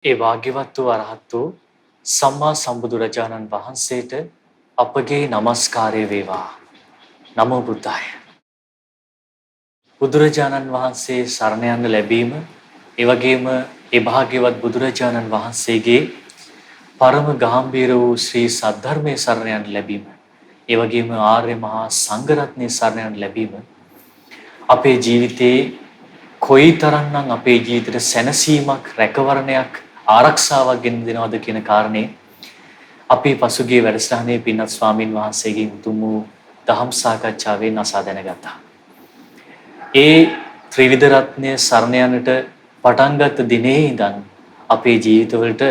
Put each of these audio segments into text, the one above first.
ඒ වාග්යවත් වූ අරහත් වූ සම්මා සම්බුදුරජාණන් වහන්සේට අපගේ নমස්කාරය වේවා. නමෝ බුද්ධාය. බුදුරජාණන් වහන්සේ සරණ යන්න ලැබීම, ඒ වගේම ඒ භාග්‍යවත් බුදුරජාණන් වහන්සේගේ පරම ගාම්භීර වූ ශ්‍රී සද්ධර්මයේ සරණ යන්න ලැබීම, ඒ වගේම ආර්ය මහා සංඝරත්නයේ සරණ යන්න ලැබීම අපේ ජීවිතේ කොයිතරම්නම් අපේ ජීවිතේට සැනසීමක්, රැකවරණයක්, ආරක්ෂාවක් ගෙන දෙනවද කියන කාරණේ අපි පසුගිය වැඩසටහනේ පින්වත් ස්වාමින් වහන්සේගෙන් උතුම් වූ දහම් සාකච්ඡාවෙන් අසා දැනගත්තා. ඒ ත්‍රිවිධ රත්නය සරණ යන්නට පටන් ගත්ත දිනේ ඉඳන් අපේ ජීවිතවලට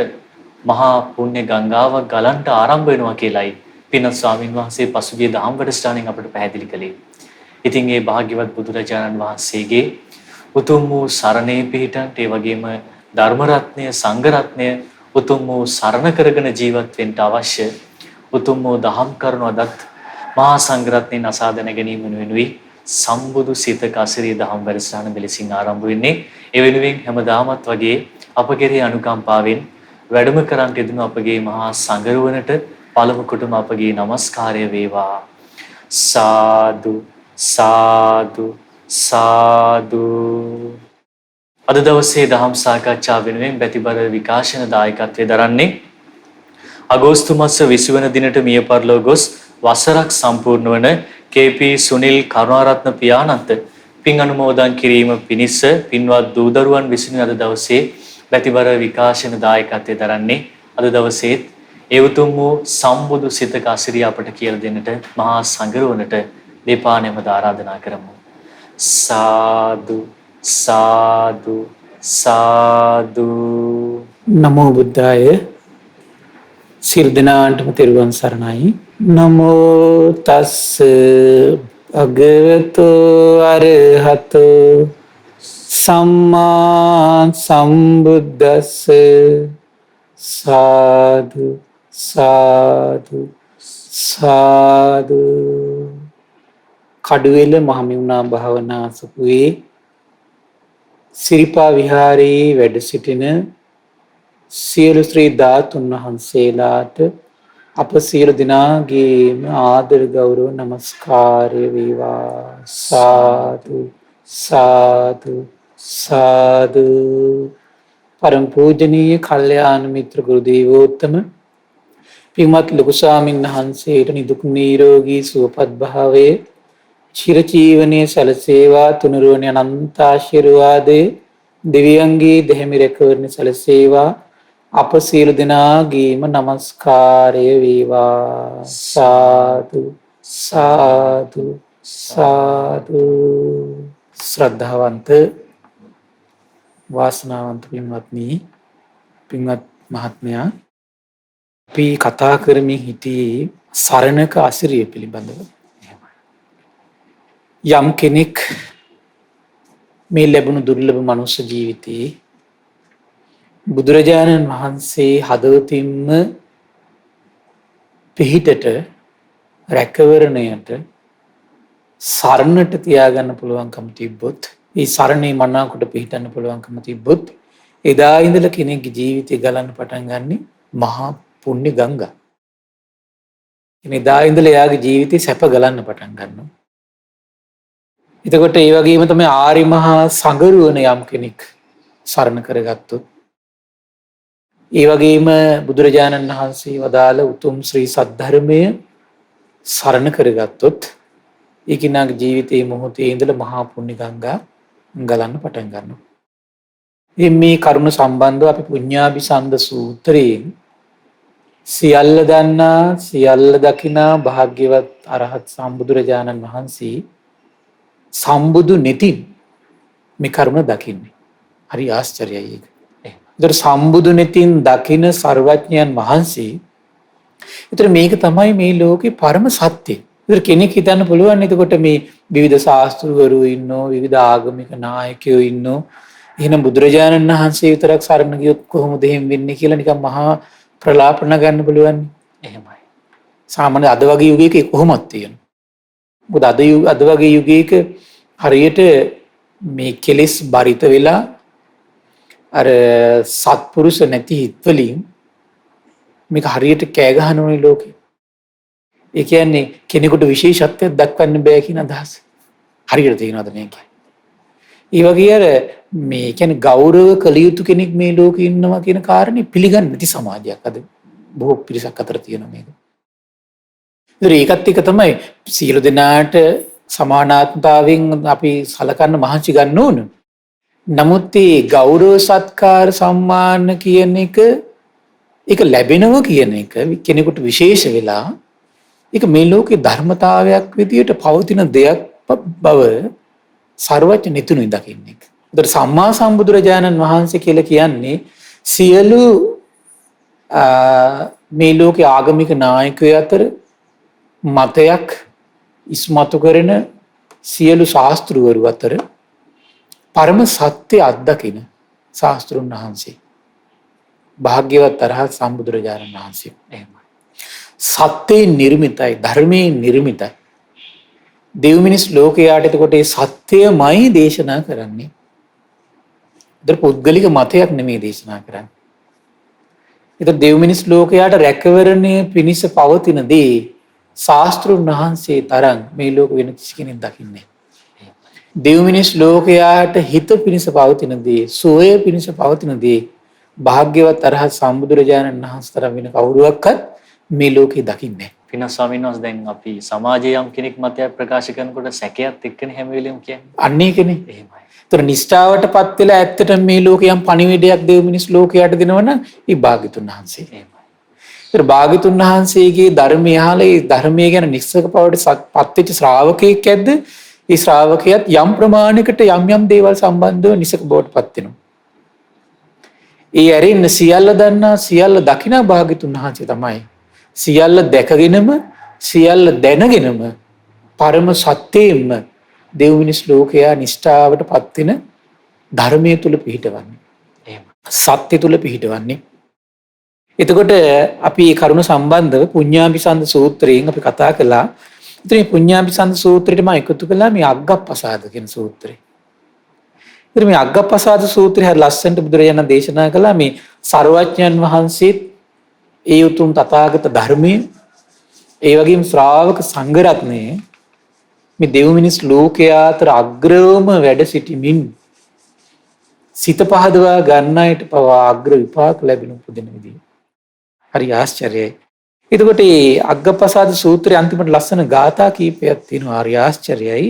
මහා පුණ්‍ය ගංගාවක් ගලන්ට ආරම්භ වෙනවා කියලයි පින්වත් ස්වාමින් වහන්සේ පසුගිය දහම් වැඩසටහනෙන් අපට පැහැදිලි කළේ. ඉතින් ඒ භාග්‍යවත් බුදුරජාණන් වහන්සේගේ උතුම් වූ සරණේ පිහිටන්ට, ඒ වගේම ධර්ම රත්නය, සංඝ රත්නය උතුම් වූ සරණ කරගෙන ජීවත් වෙන්න අවශ්‍ය උතුම් වූ දහම් කරුණු අදත් මහා සංඝ රත්නයෙන් අසා දැන ගැනීම වෙනුවෙන් සම්බුදු සිතක අසිරිය දහම් වැඩසටහන මෙලෙසින් ආරම්භ වෙන්නේ. ඒ වෙනුවෙන් හැමදාමත් වගේ අප කෙරෙහි අනුකම්පාවෙන් වැඩම කරන්ට යෙදුණු අපගේ මහා සංඝරුවනට පළමු කොටම අපගේ নমස්කාරය වේවා. සාදු සාදු සාදු. අද දවසේ දහම් සාකච්ඡාව වෙනුවෙන් බැතිබර විකාශන දායකත්වයේ දරන්නේ අගෝස්තු මාස 20 වන දිනට මිය පරලෝ ගොස් වසරක් සම්පූර්ණ වන කේ.පී. සුනිල් කරුණාරත්න පියාණන්ට පින් අනුමෝදන් කිරීම පිණිස පින්වත් දූ දරුවන් විසින් අද දවසේ බැතිබර විකාශන දායකත්වයේ දරන්නේ. අද දවසේ ඒ උතුම් වූ සම්බුදු සිතක අසිරිය අපට කියලා දෙන්නට මහා සංඝරුවනට දෙපා නැමද ආරාධනා කරමු. සාදු සාදු සාදු. නමෝ බුද්ධාය. සියලු දෙනාටම තෙරුවන් සරණයි. නමෝ තස්ස භගවතු අරහතෝ සම්මා සම්බුද්දස්ස. සාදු සාදු සාදු. කඩුවෙල මහමෙවුනා භාවනා අසපුවේ සිරිපා විහාරයේ වැඩ සිටින සියලු ශ්‍රී ධාතුන් වහන්සේලාට අප සියලු දෙනාගේම ආදර ගෞරව නමස්කාරය වේවා. සාදු සාදු සාදු. පරම පූජනීය කල්යාණ මිත්‍ර ගුරු දේවෝත්තම පින්වත් ලොකු ස්වාමීන් වහන්සේට නිදුක් නිරෝගී සුවපත් භාවයේ චිරජීවනයේ සැලසේවා. තුනුරුවනේ අනන්ත ආශිර්වාදේ දෙවියන්ගේ දෙහිමි රැකවරණ සැලසේවා. අප සියලු දෙනාගේම নমස්කාරය වේවා. සාදු සාදු සාදු. ශ්‍රද්ධාවන්ත වාසනාවන්ත පින්වත්නි, පින්වත් මහත්මයා, අපි කතා කරමින් හිටියේ සරණක අසිරිය පිළිබඳව. යම් කෙනෙක් මේ ලැබුණු දුර්ලභ මනුෂ්‍ය ජීවිතයේ බුදුරජාණන් වහන්සේ හදවතින්ම පිහිටට, රැකවරණයට, සරණට තියාගන්න පුළුවන්කම තිබ්බොත්, ඒ සරණේ මනාකොට පිහිටන්න පුළුවන්කම තිබ්බොත්, එදා ඉඳලා කෙනෙක්ගේ ජීවිතය ගලන්න පටන් ගන්නෙ මහා පුණ්‍ය ගංගා. එදා ඉඳලා එයාගේ ජීවිතේ සැප ගලන්න පටන් ගන්නවා. එතකොට ඒ වගේම තමයි ආර්ය මහා සංඝරුවන යම් කෙනෙක් සරණ කරගත්තොත්, ඒ වගේම බුදුරජාණන් වහන්සේ වදාළ උතුම් ශ්‍රී සද්ධර්මය සරණ කරගත්තොත්, ඒ කෙනාගේ ජීවිතයේ මොහොතේ ඉඳලා මහා පුණ්‍ය ගංගා ගලන්න පටන් ගන්නවා. ඉතින් මේ කරුණ සම්බන්ධව අපි පුඤ්ඤාභිසන්ද සූත්‍රයෙන් සියල්ල දන්නා, සියල්ල දකිනා භාග්‍යවත් අරහත් සම්බුදුරජාණන් වහන්සේ සම්බුදු නෙතින් මේ කරුණ දකින්නේ. හරි ආශ්චර්යයි ඒක. ඒතර සම්බුදු නෙතින් දකින සර්වඥයන් වහන්සේ, ඒතර මේක තමයි මේ ලෝකේ පරම සත්‍යය. ඒතර කෙනෙක් හිතන්න පුළුවන් එතකොට මේ විවිධ ශාස්ත්‍රවරු ඉන්නෝ, විවිධ ආගමික නායකයෝ ඉන්නෝ, එහෙනම් බුදුරජාණන් වහන්සේ විතරක් සරණ ගියොත් කොහොමද එහෙම වෙන්නේ කියලා නිකන් මහා ප්‍රලාපන ගන්න පුළුවන්. එහෙමයි. සාමාන්‍ය අද වගේ යුගයක කොහොමද තියෙන්නේ? මොකද අද වගේ යුගයක හරියට මේ කෙලෙස් බරිත වෙලා අර සත්පුරුෂ නැති හිත්වලින් මේක හරියට කෑ ගහන ඕනේ ලෝකේ. ඒ කියන්නේ කෙනෙකුට විශේෂත්වයක් දක්වන්න බෑ කියන අදහස. හරියට තේරෙනවද මේක? ඒ වගේ අර මේ කියන්නේ ගෞරව කළ යුතු කෙනෙක් මේ ලෝකේ ඉන්නවා කියන කාරණේ පිළිගන්නේ නැති සමාජයක් අද බොහෝ පිරිසක් අතර තියෙනවා මේක. ඒකත් එක තමයි සියලු දෙනාට සමානාත්මතාවයෙන් අපි සලකන්න මහන්සි ගන්න ඕන. නමුත් මේ ගෞරව සත්කාර සම්මාන කියන එක ඒක ලැබෙනවා කියන එක කෙනෙකුට විශේෂ වෙලා ඒක මේ ලෝකේ ධර්මතාවයක් විදියට පවතින දෙයක් බව සර්වඥ නිතුණුයි දකින්නේ. ඒතර සම්මා සම්බුදුරජාණන් වහන්සේ කියලා කියන්නේ සියලු මේ ලෝකේ ආගමික නායකයෝ අතර මතයක් ඉස්මතු කරන සියලු ශාස්ත්‍රවරු අතර පරම සත්‍ය අත්දකින ශාස්ත්‍රුන් වහන්සේ භාග්‍යවත් අරහත් සම්බුදුරජාණන් වහන්සේ. එහෙමයි. සත්‍යයෙන් නිර්මිතයි, ධර්මයෙන් නිර්මිතයි. දෙව් මිනිස් ලෝකයාට එතකොට ඒ සත්‍යමයි දේශනා කරන්නේ. ඒතර පුද්ගලික මතයක් නෙමෙයි දේශනා කරන්නේ. ඒතර දෙව් මිනිස් ලෝකයාට රැකවරණය පිණිස පවතින දේ ශාස්ත්‍රුන් වහන්සේ තරම් මේ ලෝක වෙන කිසි කෙනෙක් දකින්නේ නැහැ. දෙව් මිනිස් ලෝකයාට හිත පිණිස පවතින දේ, සෝය පිණිස පවතින දේ භාග්‍යවත් අරහත් සම්බුදුරජාණන් වහන්සේ තරම් වෙන කවුරුවක්වත් මේ ලෝකේ දකින්නේ නැහැ. පින ස්වාමීන් වහන්සේ දැන් අපි සමාජයේ යම් කෙනෙක් මතයක් ප්‍රකාශ කරනකොට සැකයක් එක්කනේ හැම වෙලෙම කියන්නේ. අන්න ඒකනේ. එහෙමයි. ඒතර නිෂ්ඨාවටපත් වෙලා ඇත්තටම මේ ලෝකේ යම් පණිවිඩයක් දෙව් මිනිස් ලෝකයට දෙනවනම් ඒ භාග්‍යතුන් වහන්සේ. එහෙමයි. ඒතර භාග්‍යතුන් වහන්සේගේ ධර්මය අහලා ඒ ධර්මයේ ගැන නිස්සක බවට පත් වෙච්ච ශ්‍රාවකෙක් ඇද්ද? ඒ ශ්‍රාවකයාත් යම් ප්‍රමාණයකට යම් දේවල් සම්බන්ධව නිස්සක බවට පත් වෙනවා. ඒ ඇරෙන්න සියල්ල දන්නා සියල්ල දකිනා භාග්‍යතුන් වහන්සේ තමයි. සියල්ල දැකගෙනම සියල්ල දැනගෙනම පරම සත්‍යයෙන්ම දෙව් මිනිස් ලෝකයා නිෂ්ඨාවට පත් වෙන ධර්මයේ තුල පිහිටවන්නේ. එහෙම. සත්‍ය තුල පිහිටවන්නේ. එතකොට අපි මේ කරුණ සම්බන්ධව පුඤ්ඤාභිසන්ද සූත්‍රයෙන් අපි කතා කළා. ඉතින් මේ පුඤ්ඤාභිසන්ද සූත්‍රෙට මම එකතු කළා මේ අග්ගප්පසාද කියන සූත්‍රය. ඉතින් මේ අග්ගප්පසාද සූත්‍රය හරි ලස්සනට බුදුරජාණන් දේශනා කළා මේ සර්වඥයන් වහන්සේ ඒ උතුම් තථාගත ධර්මයේ ඒ වගේම ශ්‍රාවක සංඝ රත්නයේ මේ දෙව් මිනිස් ලෝකයා අතර අග්‍රවම වැඩ සිටිමින් සිත පහදවා ගන්නයිට පවා අග්‍ර විපාක ලැබෙන උපදින විදිහ. හරි ආශ්චර්යයි. එතකොට මේ අග්ගප්පසාද සූත්‍රයේ අන්තිමට ලස්සන ගාථා කීපයක් තියෙනවා. හරි ආශ්චර්යයි.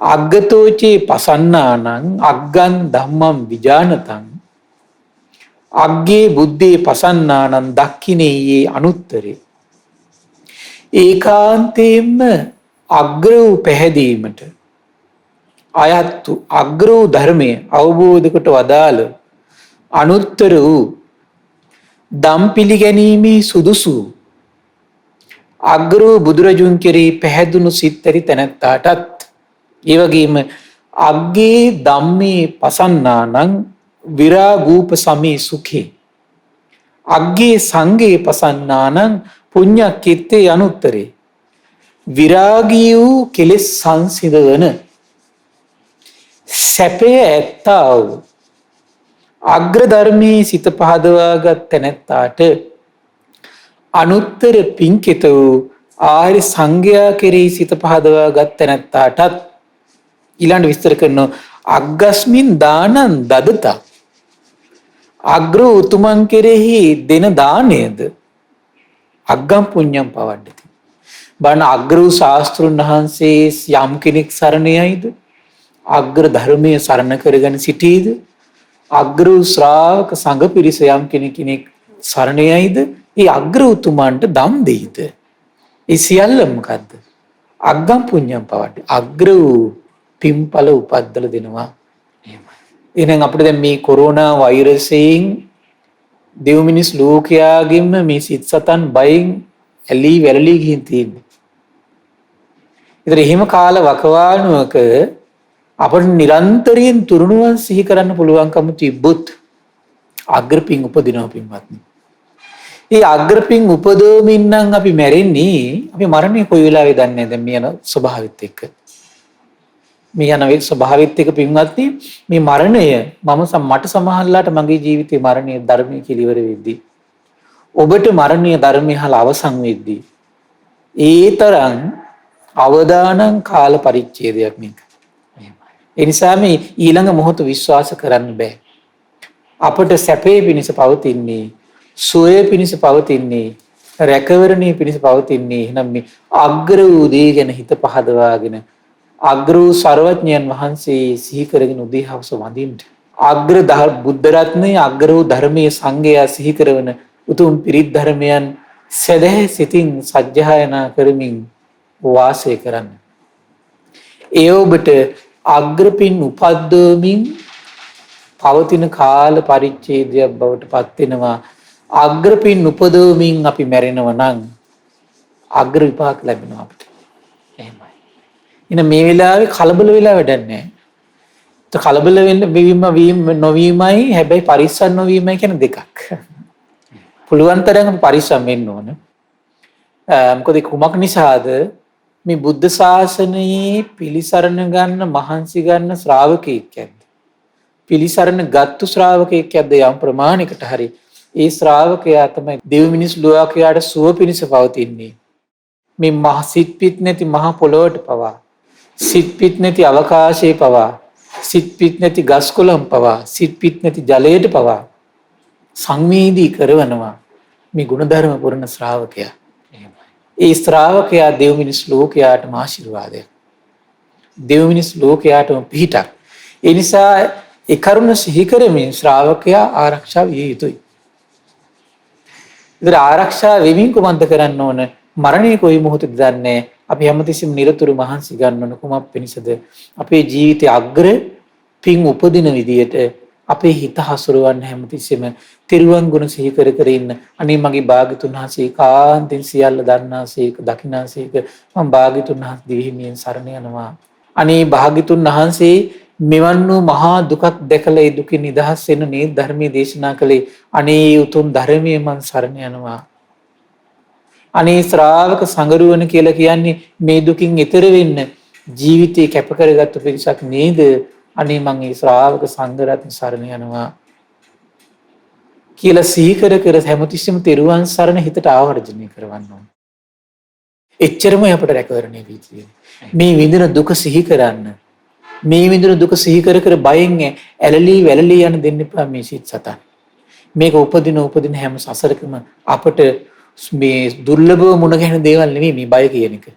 අග්ගතෝචේ පසන්නානං අග්ගං ධම්මං විජානතං අග්ගේ බුද්ධේ පසන්නානං දක්ඛිනේයේ අනුත්තරේ. ඒකාන්තයෙන්ම අග්‍ර වූ පැහැදීමට අයත්තු අග්‍ර වූ ධර්මය අවබෝධ කොට වදාළ අනුත්තර වූ දම් පිළිගැනීමේ සුදුසු අග්‍ර වූ බුදුරජුන් කෙරෙහි පැහැදුණු සිත් ඇති තැනැත්තාටත් ඒ වගේම අග්ගේ ධම්මේ පසන්නානං විරාගූප සමේ සුඛේ අග්ගේ සංඝේ පසන්නානං පුඤ්ඤක්ඛිත්තේ අනුත්තරේ විරාගී වූ කෙලෙස් සංසිඳවන සැපය ඇත්තා වූ අග්‍ර ධර්මයේ සිත පහදවාගත් තැනැත්තාට අනුත්තර පිංකිත වූ ආර්ය සංඝයා කෙරෙහි සිත පහදවාගත් තැනැත්තාටත් ඊළඟ විස්තර කරනවා අග්ගස්මින් දානං දදතා අග්‍ර උතුමන් කෙරෙහි දෙන දානයද අග්ගම් පුඤ්ඤම් පවඩ්ඩති. බණ අග්‍ර වූ ශාස්ත්‍රුන් වහන්සේ යම් කෙනෙක් සරණ යයිද අග්‍ර ධර්මයේ සරණ කරගෙන සිටීද අග්‍ර වූ ශ්‍රාවක සංඝ පිරිස යම් කෙනෙක් සරණ යයිද ඒ අග්‍ර උතුමන්ට දම් දෙයිද ඒ සියල්ල මොකද්ද අග්ගම් පුඤ්ඤම් පවඩ්ඩ අග්‍ර වූ පින්ඵල උපද්දල දෙනවා. එහෙනම් අපිට දැන් මේ කොරෝනා වෛරසයෙන් දෙව් මිනිස් ලෝකයාගෙම මේ සිත් සතන් බයෙන් ඇලී වැළලී ගිහින් තියෙන්නේ. ඒතර එහෙම කාල වකවානුවක අපිට නිරන්තරයෙන් තුරුණුවන් සිහි කරන්න පුළුවන්කම තිබ්බොත් අග්‍රපින් උපදිනවා පින්වත්නි. ඒ අග්‍රපින් උපදවමින් නම් අපි මැරෙන්නේ අපි මරණය කොයි වෙලාවෙ දන්නේ නැහැ දැන් මේ යන ස්වභාවෙත් එක්ක. මේ යන ස්වභාවයත් එක්ක පින්වත්නි මේ මරණය මට සමහරලාට මගේ ජීවිතේ මරණය ධර්මයේ කියලා ඉවර වෙද්දී ඔබට මරණීය ධර්මය හලා අවසන් වෙද්දී ඒ තරම් අවදානම් කාල පරිච්ඡේදයක් මේක. ඒ නිසා මේ ඊළඟ මොහොත විශ්වාස කරන්න බෑ. අපට සැපේ පිණිස පවතින්නේ, සුවය පිණිස පවතින්නේ, රැකවරණයේ පිණිස පවතින්නේ. එහෙනම් මේ අග්‍ර වූ දේ ගැන හිත පහදවාගෙන අග්‍ර වූ සර්වඥයන් වහන්සේ සිහි කරගෙන උදේහවස වඳින්න. අග්‍ර බුද්ධ රත්නයේ අග්‍ර වූ ධර්මයේ සංගය සිහි කරන උතුම් පිරිත් ධර්මයන් සදහැ සිතින් සජ්ජායනා කරමින් වාසය කරන්න. ඒ ඔබට අග්‍රපින් උපද්දවමින් පවතින කාල පරිච්ඡේදයක් බවට පත් වෙනවා. අග්‍රපින් උපදවමින් අපි මැරෙනවා නම් අග්‍ර විපාක ලැබෙනවා අපිට. එහෙමයි. ඉතින් මේ වෙලාවේ කලබල වෙලා වැඩක් නැහැ. તો කලබල වෙන්න වීම නොවීමයි හැබැයි පරිස්සම් නොවීමයි කියන දෙකක්. පුළුවන් තරම් පරිස්සම් වෙන්න ඕන. මොකද කුමක් නිසාද මේ බුද්ධ ශාසනයේ පිළිසරණ ගන්න මහන්සි ගන්න ශ්‍රාවකෙක් ඇද්ද? පිළිසරණ ගත්තු ශ්‍රාවකෙක් ඇද්ද යම් ප්‍රමාණයකට හරි ඒ ශ්‍රාවකයා තමයි දෙව් මිනිස් ලෝකයට සුව පිණිස පවතින්නේ. මේ මහ සිත් පිට නැති මහ පොළොවට පවා, සිත් පිට නැති අවකාශයේ පවා, සිත් පිට නැති ගස් කොළන් පවා, සිත් පිට නැති ජලයට පවා සංවේදී කරනවා මේ ගුණධර්ම පුරන ශ්‍රාවකයා. ඒ ශ්‍රාවකයා දෙව් මිනිස් ලෝකයාටම ආශිර්වාදයක්. දෙව් මිනිස් ලෝකයාටම පිහිටක්. ඒ නිසා ඒ කරුණ සිහි කරමින් ශ්‍රාවකයා ආරක්ෂා විය යුතුයි. ඉතින් ආරක්ෂා වෙමින් කුමක්ද කරන්න ඕන? මරණය කොයි මොහොතද දන්නේ. අපි හැමතිස්සෙම නිරතුරු මහන්සි ගන්න ඕන කුමක් පිණිසද? අපේ ජීවිතයේ අග්‍ර පින් උපදින විදියට අපේ හිත හසුරවන්න හැමතිස්සෙම තිරුවන් ගුණ සිහි කර කර ඉන්න. අනේ මගේ භාග්‍යතුන් වහන්සේ කාන්තෙන් සියල්ල දන්නාසේක දකින්නාසේක මම භාග්‍යතුන් වහන්සේ දිවිහිමියෙන් සරණ යනවා. අනේ භාග්‍යතුන් වහන්සේ මෙවන් වූ මහා දුකක් දැකලා ඒ දුකින් නිදහස් වෙන මේ ධර්මයේ දේශනා කළේ. අනේ උතුම් ධර්මයේ මං සරණ යනවා. අනේ ශ්‍රාවක සංගරුවන කියලා කියන්නේ මේ දුකින් ඈතර වෙන්න ජීවිතේ කැප කරගත්තු පිරිසක් නේද? අනේ මං ඒ ශ්‍රාවක සංඝරත්න සරණ යනවා කියලා සිහි කර කර හැමතිස්සෙම තෙරුවන් සරණ හිතට ආවර්ජනය කරවන්න ඕන. එච්චරම අපට රැකවරණය වී තියෙන්නේ. මේ විඳින දුක සිහි කරන්න. මේ විඳින දුක සිහි කර කර බයෙන් ඇලලී වැළලී යන දෙන්න එපා මේ සිත් සතන්. මේක උපදින හැම සසරකම අපට මේ දුර්ලභව මුණ ගැහෙන දේවල් නෙවෙයි මේ බය කියන එක.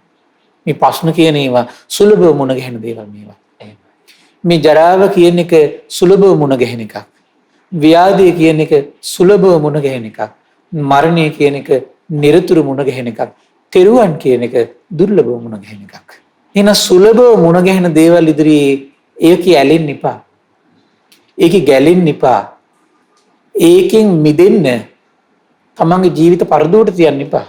මේ ප්‍රශ්න කියන ඒවා සුලභව මුණ ගැහෙන දේවල් මේවා. මේ ජරාව කියන එක සුලභව මුණ ගැහෙන එකක්. ව්‍යාධිය කියන එක සුලභව මුණ ගැහෙන එකක්. මරණය කියන එක නිරතුරු මුණ ගැහෙන එකක්. තෙරුවන් කියන එක දුර්ලභව මුණ ගැහෙන එකක්. එහෙනම් සුලභව මුණ ගැහෙන දේවල් ඉදිරියේ ඒකේ ඇලෙන්න එපා. ඒකේ ගැලෙන්න එපා. ඒකෙන් මිදෙන්න තමන්ගේ ජීවිත පරදුවට තියන්න එපා.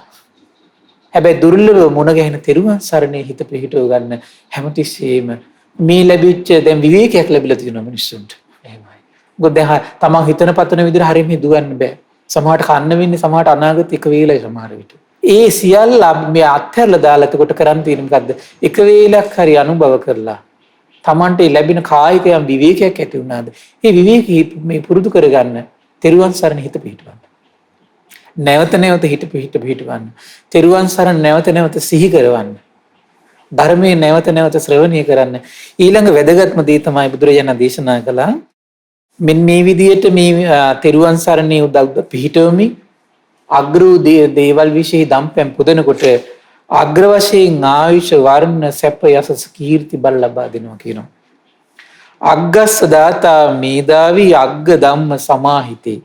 හැබැයි දුර්ලභව මුණ ගැහෙන තෙරුවන් සරණේ හිත පිහිටව ගන්න හැමතිස්සෙම මේ ලැබිච්ච දැන් විවේකයක් ලැබිලා තියෙනවා මිනිස්සුන්ට. එහෙමයි. මොකද දැන් තමන් හිතන පතන විදිහට හරියම දුවන්න බෑ. සමහරට කන්න වෙන්නේ සමහරට අනාගත එක වේලයි සමහර විට. ඒ සියල්ල මේ අත්හැරලා දාලා එතකොට කරන්න තියෙන මොකද්ද? එක වේලක් හරි අනුභව කරලා තමන්ට ලැබෙන කායික යම් විවේකයක් ඇති වුණාද? ඒ විවේකී මේ පුරුදු කරගන්න තෙරුවන් සරණ හිත පිහිටවන්න. නැවත නැවත හිත පිහිටවන්න. තෙරුවන් සරණ නැවත නැවත සිහි කරවන්න. ධර්මයේ නැවත නැවත ශ්‍රවණය කරන්න. ඊළඟ වැදගත්ම දේ තමයි බුදුරජාණන් දේශනා කළා. මෙන්න මේ විදිහට මේ තෙරුවන් සරණේ උදව් පිහිටවමින් අග්‍ර දේවල් විශේෂ දම්පැන් පුදනකොට අග්‍ර වශයෙන් ආයුෂ වර්ණ සැප යසස කීර්ති බල ලබා දෙනවා කියනවා. අග්ගස්ස දාතා මේදාවි අග්ග ධම්ම සමාහිතේ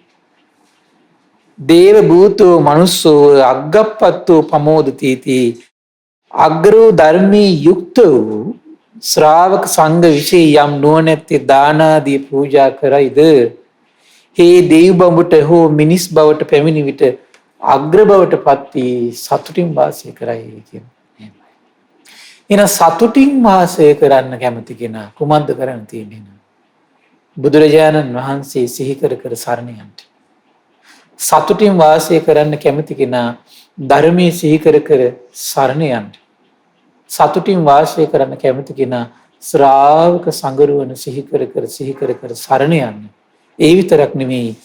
දේව භූතෝ මනුස්සෝ අග්ගප්පත්තෝ පමෝදතිති අග්‍රෝ ධර්මී යුක්ත වූ ශ්‍රාවක සංඝ විශේෂ යම් නුවණැත්තේ දාන ආදී පූජා කරයිද හේ දේව බඹට හෝ මිනිස් බවට පැමිණි විට අග්‍ර බවට පත් වී සතුටින් වාසය කරයි කියනවා. එහෙනම් සතුටින් වාසය කරන්න කැමති කෙනා කුමක්ද කරන්න තියෙන්නේ? බුදුරජාණන් වහන්සේ සිහි කර කර සරණ යන්න. සතුටින් වාසය කරන්න කැමති කෙනා ධර්මයේ සිහි කර කර සරණ යන්න. සතුටින් වාසය කරන්න කැමති කෙනා ශ්‍රාවක සංගරුවන සිහි කර කර සරණ යන්න. ඒ විතරක් නෙමෙයි.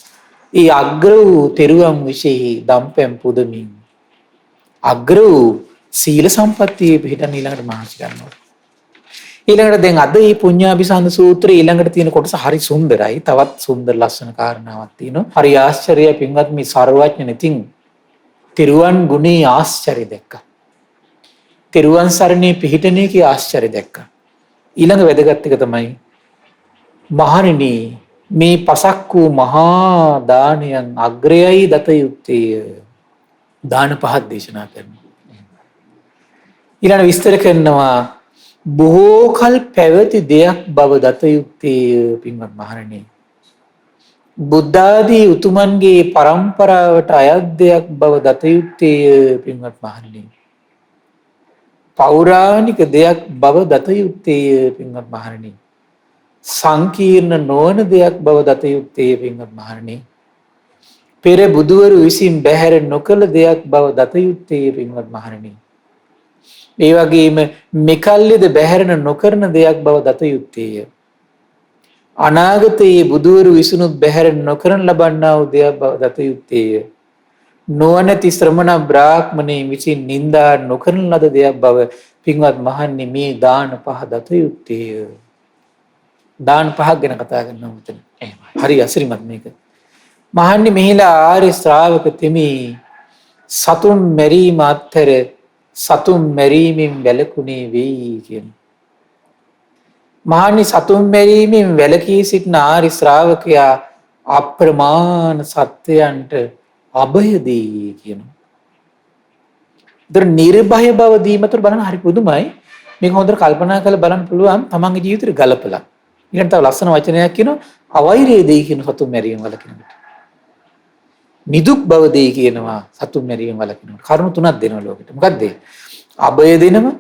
ඒ අග්‍ර වූ තෙරුවන් විශේෂයි දම්පැම් පුදමින් අග්‍ර වූ සීල සම්පත්තියේ පිහිටන් ඊළඟට මහන්සි ගන්නවා. ඊළඟට දැන් අද මේ පුඤ්ඤාභිසන්ද සූත්‍රයේ ඊළඟට තියෙන කොටස හරි සුන්දරයි. තවත් සුන්දර ලස්සන කාරණාවක් තියෙනවා. හරි ආශ්චර්යයි පින්වත් මේ සර්වඥ නිතින් තෙරුවන් ගුණේ ආශ්චර්ය දැක්කා. තෙරුවන් සරණේ පිහිටන එකේ ආශ්චර්ය දැක්කා. ඊළඟ වැදගත් එක තමයි මහණෙනි මේ පසක් වූ මහා දානයන් අග්‍රයයි දත යුත්තේ. දාන පහක් දේශනා කරනවා. ඊළඟ විස්තර කරනවා බොහෝ කල පැවති දෙයක් බව දත යුත්තේ පින්වත් මහණෙනි. බුද්ධ ආදී උතුමන්ගේ පරම්පරාවට අයත් දෙයක් බව දත යුත්තේ පින්වත් මහණෙනි. පෞරාණික දෙයක් බව දත යුත්තේ පින්වත් මහණෙනි. සංකීර්ණ නොවන දෙයක් බව දත යුත්තේ පින්වත් මහණෙනි. පෙර බුදුවරු විසින් බැහැර නොකළ දෙයක් බව දත යුත්තේ පින්වත් මහණෙනි. ඒ වගේම මෙකල්ලිද බැහැර නොකරන දෙයක් බව දත යුත්තේය. අනාගතයේ බුදුවරු විසිනුත් බැහැර නොකරන ලබන්නා වූ දෙයක් බව දත යුත්තේය. නොනැති ශ්‍රමණ බ්‍රාහ්මණේ විසින් නින්දා නොකරන ලද දෙයක් බව පින්වත් මහන්නේ මේ දාන පහ දත යුත්තේය. දාන පහක් ගැන කතා කරනවා මෙතන. හරි අසිරිමත් මේක. මහන්නේ මෙහිලා ආර්ය ශ්‍රාවක තෙමි සතුන් මැරීම අත්තර සතුන් මැරීමෙන් වැළකුණේ වෙයි කියන. මහන්නේ සතුන් මැරීමෙන් වැළකී සිටින ආර්ය ශ්‍රාවකයා අප්‍රමාණ සත්‍යයන්ට අභය දී කියනවා. ඒතර නිර්භය බව දීමතර බලන්න හරි පුදුමයි. මේක හොඳට කල්පනා කරලා බලන්න පුළුවන් තමන්ගේ ජීවිතේ ගලපලා. ඊළඟට තව ලස්සන වචනයක් කියනවා අවෛරය දෙයි කියන සතුන් මැරීම වලකිනකොට. නිදුක් බව දෙයි කියනවා සතුන් මැරීම වලකිනකොට. කරුණු තුනක් දෙනවා ලෝකෙට. මොකක්ද ඒ? අභය දෙනවා,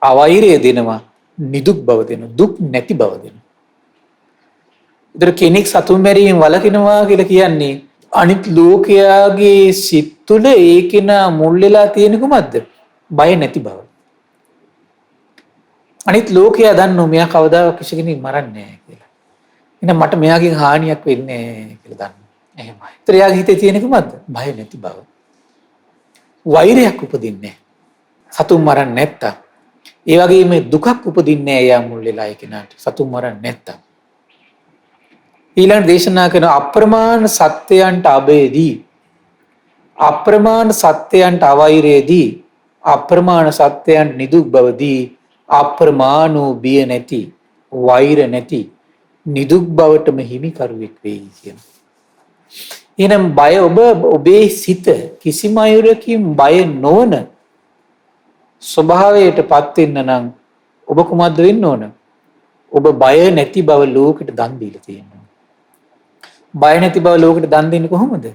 අවෛරය දෙනවා, නිදුක් බව දෙනවා, දුක් නැති බව දෙනවා. ඒතර කෙනෙක් සතුන් මැරීම වලකිනවා කියලා කියන්නේ අනිත් ලෝකයාගේ සිත් තුළ ඒකේන මුල් වෙලා තියෙන කුමක්ද? බය නැති බව. අනිත් ලෝකයා දන්නෝ මෙයා කවදාවත් කිසි කෙනෙක් මරන්නේ නැහැ කියලා. එහෙනම් මට මෙයාගෙන් හානියක් වෙන්නේ නැහැ කියලා දන්නවා. එහෙමයි. ඒතර එයාගේ හිතේ තියෙන කුමක්ද? බය නැති බව. වෛරයක් උපදින්නේ නැහැ. සතුන් මරන්නේ නැත්තම්. ඒ වගේම දුකක් උපදින්නේ නැහැ එයා මුල් වෙලා ඒ කෙනාට. සතුන් මරන්නේ නැත්තම්. ඊළඟ දේශනා කරන අප්‍රමාණ සත්‍යයන්ට අබේදී අප්‍රමාණ සත්‍යයන්ට අවෛරයේදී අප්‍රමාණ සත්‍යයන් නිදුක් බවදී අප්‍රමාණ වූ බිය නැති වෛර නැති නිදුක් බවටම හිමිකරුවෙක් වෙයි කියන. එහෙනම් බය ඔබේ සිත කිසිම අයුරකින් බය නොවන ස්වභාවයටපත් වෙන්න නම් ඔබ කුමක්ද වෙන්න ඕන? ඔබ බය නැති බව ලෝකෙට දන් දීලා තියෙනවා. බය නැති බව ලෝකෙට දන් දෙන්නේ කොහොමද?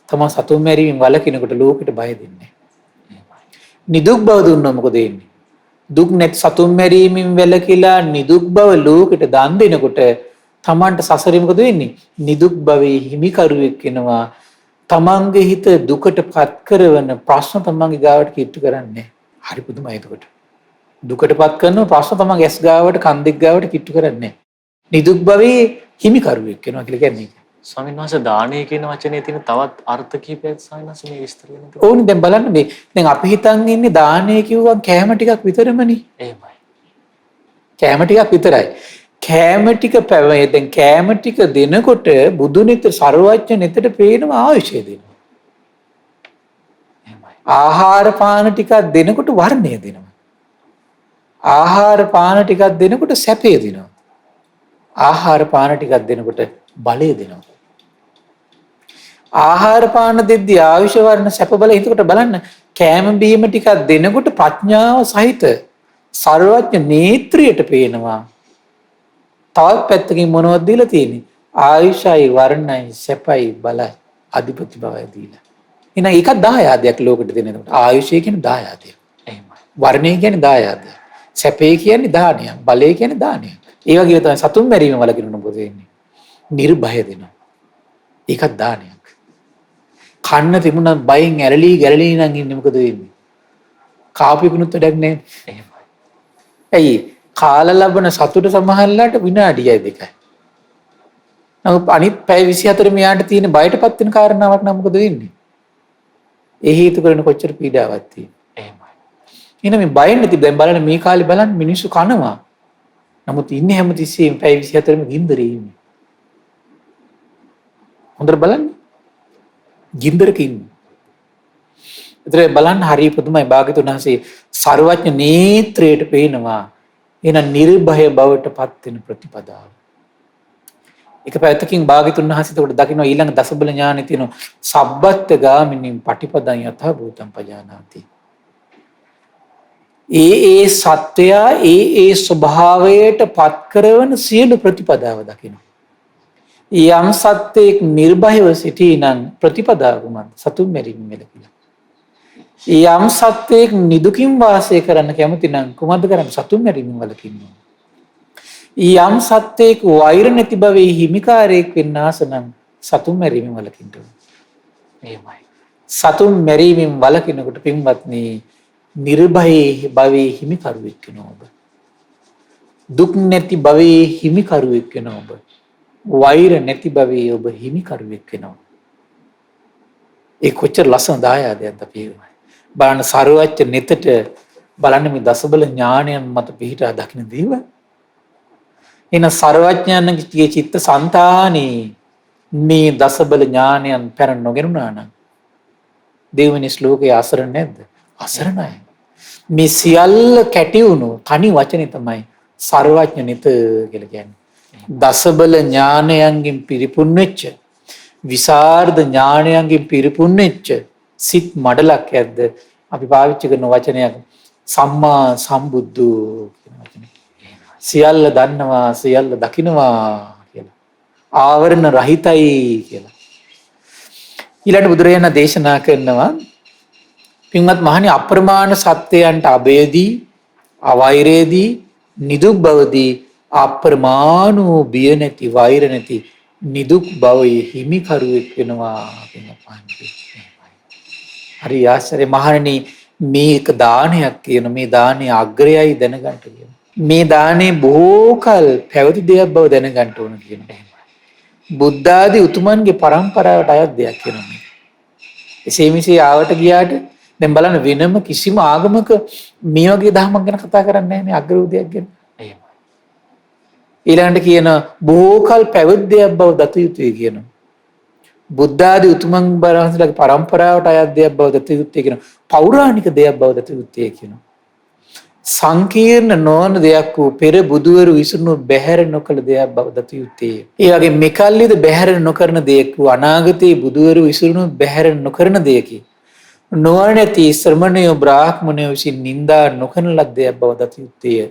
තමන් සතුන් මැරීමෙන් වළකිනකොට ලෝකෙට බය දෙන්නේ නැහැ. නිදුක් බව දුන්නොත් මොකද වෙන්නේ? දුක් නැති සතුන් මැරීමෙන් වැළකීලා නිදුක් බව ලෝකෙට දන් දෙනකොට තමන්ට සසරේ මොකද වෙන්නේ? නිදුක් භවයේ හිමිකරුවෙක් වෙනවා. තමන්ගේ හිත දුකටපත් කරන ප්‍රශ්න තමන්ගේ ගාවට කිට්ටු කරන්නේ. හරි පුදුමයි එතකොට. දුකටපත් කරන ප්‍රශ්න තමන්ගේ ඇස් ගාවට කන්දෙක් ගාවට කිට්ටු කරන්නේ. නිදුක් භවයේ හිමිකරුවෙක් වෙනවා කියලා කියන්නේ. ස්වාමීන් වහන්සේ දානය කියන වචනේ තියෙන තවත් අර්ථ කිහිපයක් ස්වාමීන් වහන්සේ මේ විස්තර කරනවා. ඕනේ දැන් බලන්න මේ දැන් අපි හිතන් ඉන්නේ දානය කිව්වම කෑම ටිකක් විතරමනේ. එහෙමයි. කෑම ටිකක් විතරයි. කෑම ටික දැන් කෑම ටික දෙනකොට බුදුනිත සර්වඥ නෙතට පේනවා ආයුෂය දෙනවා. එහෙමයි. ආහාර පාන ටිකක් දෙනකොට වර්ණය දෙනවා. ආහාර පාන ටිකක් දෙනකොට සැපය දෙනවා. ආහාර පාන ටිකක් දෙනකොට බලය දෙනවා. ආහාර පාන දෙද්දී ආයුෂ වර්ණ සැප බල හිතකොට බලන්න කෑම බීම ටිකක් දෙනකොට ප්‍රඥාව සහිත සර්වඥ නේත්‍රයට පේනවා. තවත් පැත්තකින් මොනවද දීලා තියෙන්නේ? ආයුෂයි වර්ණයි සැපයි බලයි අධිපති බවයි දීලා. එහෙනම් ඒක දායාදයක් ලෝකෙට දෙනකොට. ආයුෂය කියන්නේ දායාදයක්. එහෙමයි. වර්ණය කියන්නේ දායාදයක්. සැපේ කියන්නේ දානයක්. බලය කියන්නේ දානයක්. ඒ වගේම තමයි සතුන් මැරීම වලකිනුන මොකද වෙන්නේ? නිර්භය දෙනවා. ඒකත් දානයක්. කන්න තිබුණත් බයෙන් ඇරලී නම් ඉන්නේ මොකද වෙන්නේ? කාපිකුණුත් වැඩක් නැහැ. එහෙමයි. ඇයි? කාලා ලබන සතුට සමහරලාට විනාඩියයි දෙකයි. නමුත් අනිත් පැය 24 මෙයාට තියෙන බයටපත් වෙන කාරණාවක් නම් මොකද වෙන්නේ? ඒ හේතු කරන කොච්චර පීඩාවක් තියෙන්නේ. එහෙමයි. එහෙනම් මේ බය නැති දැන් බලන්න මේ කාලේ බලන්න මිනිස්සු කනවා. නමුත් ඉන්නේ හැමතිස්සෙම පැය 24ම ගින්දරේ ඉන්නේ. හොඳට බලන්න. ගින්දරක ඉන්නේ. ඒතර බලන්න හරිය පුදුමයි භාග්‍යතුන් වහන්සේ සර්වඥ නේත්‍රයට පේනවා. එහෙනම් නිර්භය බවට පත් වෙන ප්‍රතිපදාව. එක පැත්තකින් භාග්‍යතුන් වහන්සේ උඩ දකින්න ඊළඟ දසබල ඥානෙ තියෙන සබ්බත් ගාමිනී පටිපදං යත භූතං පජානාති. ඒ සත්‍යය ඒ ස්වභාවයට පත් කරන සියලු ප්‍රතිපදාව දකින්න. යම් සත්‍යයක් නිර්භයව සිටිනං ප්‍රතිපදාව කුමක්ද? සතුන් මෙරින් මෙලකිලා. යම් සත්‍යයක් නිදුකින් වාසය කරන්න කැමති නම් කුමක්ද කරන්නේ? සතුන් මෙරින් වලකින්න. යම් සත්‍යයක් වෛර නැති භවයේ හිමිකාරයෙක් වෙන්න ආස නම් සතුන් මෙරීමෙන් වලකින්න ඕනේ. එහෙමයි. සතුන් මෙරීමෙන් වලකිනකොට පින්වත්නි නිර්භයේ භවයේ හිමිකරුවෙක් වෙනවා ඔබ. දුක් නැති භවයේ හිමිකරුවෙක් වෙනවා ඔබ. වෛර නැති භවයේ ඔබ හිමිකරුවෙක් වෙනවා. ඒ කොච්චර ලස්සන දායාදයක්ද අපි බලන්න සරුවච්ච නෙතට බලන්න මේ දසබල ඥානයන් මත පිහිටා දකින්න දේව. එන සර්වඥයන්ගේ චිත්ත සංතානේ මේ දසබල ඥානයන් පෙර නොගෙනුණා නම් දෙවෙනි ශ්ලෝකයේ අසරණ නැද්ද? අසරණයි. මේ සියල්ල කැටි වුණු තනි වචනේ තමයි සර්වඥ නිත කියලා කියන්නේ. දසබල ඥානයන්ගෙන් පිරිපුන් වෙච්ච විසරද ඥානයන්ගෙන් පිරිපුන් වෙච්ච සිත් මඩලක් ඇද්ද අපි පාවිච්චි කරන වචනයක් සම්මා සම්බුද්ධෝ කියන වචනේ. සියල්ල දන්නවා සියල්ල දකින්නවා කියලා. ආවරණ රහිතයි කියලා. ඊළඟ බුදුරජාණන් දේශනා කරනවා පින්වත් මහණනි අප්‍රමාණ සත්‍යයන්ට අබේදී අවෛරේදී නිදුක් බවදී අප්‍රමාණෝ බිය නැති වෛර නැති නිදුක් භවයේ හිමිකරුවෙක් වෙනවා පින්වත්. හරි ආශ්චර්ය මහණනි මේක දානයක් කියන මේ දානයේ අග්‍රයයි දැනගන්න කියන. මේ දානේ බොහෝ කල පැවති දෙයක් බව දැනගන්න ඕන කියනවා. බුද්ධ ආදී උතුමන්ගේ පරම්පරාවට අයත් දෙයක් කියනවා. එසේ මෙසේ ආවට ගියාට දැන් බලන්න වෙනම කිසිම ආගමක මේ වගේ ධර්මයක් ගැන කතා කරන්නේ නැහැ නේ අග්‍ර උදයක් ගැන. එහෙමයි. ඊළඟට කියන බොහෝ කල පැවති දෙයක් බව දත යුතුයි කියනවා. බුද්ධ ආදී උතුමන් වහන්සේලාගේ පරම්පරාවට අයත් දෙයක් බව දත යුත්තේ කියනවා. පෞරාණික දෙයක් බව දත යුත්තේ කියනවා. සංකීර්ණ නොවන දෙයක් වූ පෙර බුදුවරු විසුණු බැහැර නොකළ දෙයක් බව දත යුත්තේ. ඒ වගේ මෙකල්ලිද බැහැර නොකරන දෙයක් වූ අනාගතයේ බුදුවරු විසුණු බැහැර නොකරන දෙයකි. නොවනති ශ්‍රමණයෝ බ්‍රාහ්මණයෝ විසින් නින්දා නොකරන ලද දෙයක් බව දත යුත්තේ.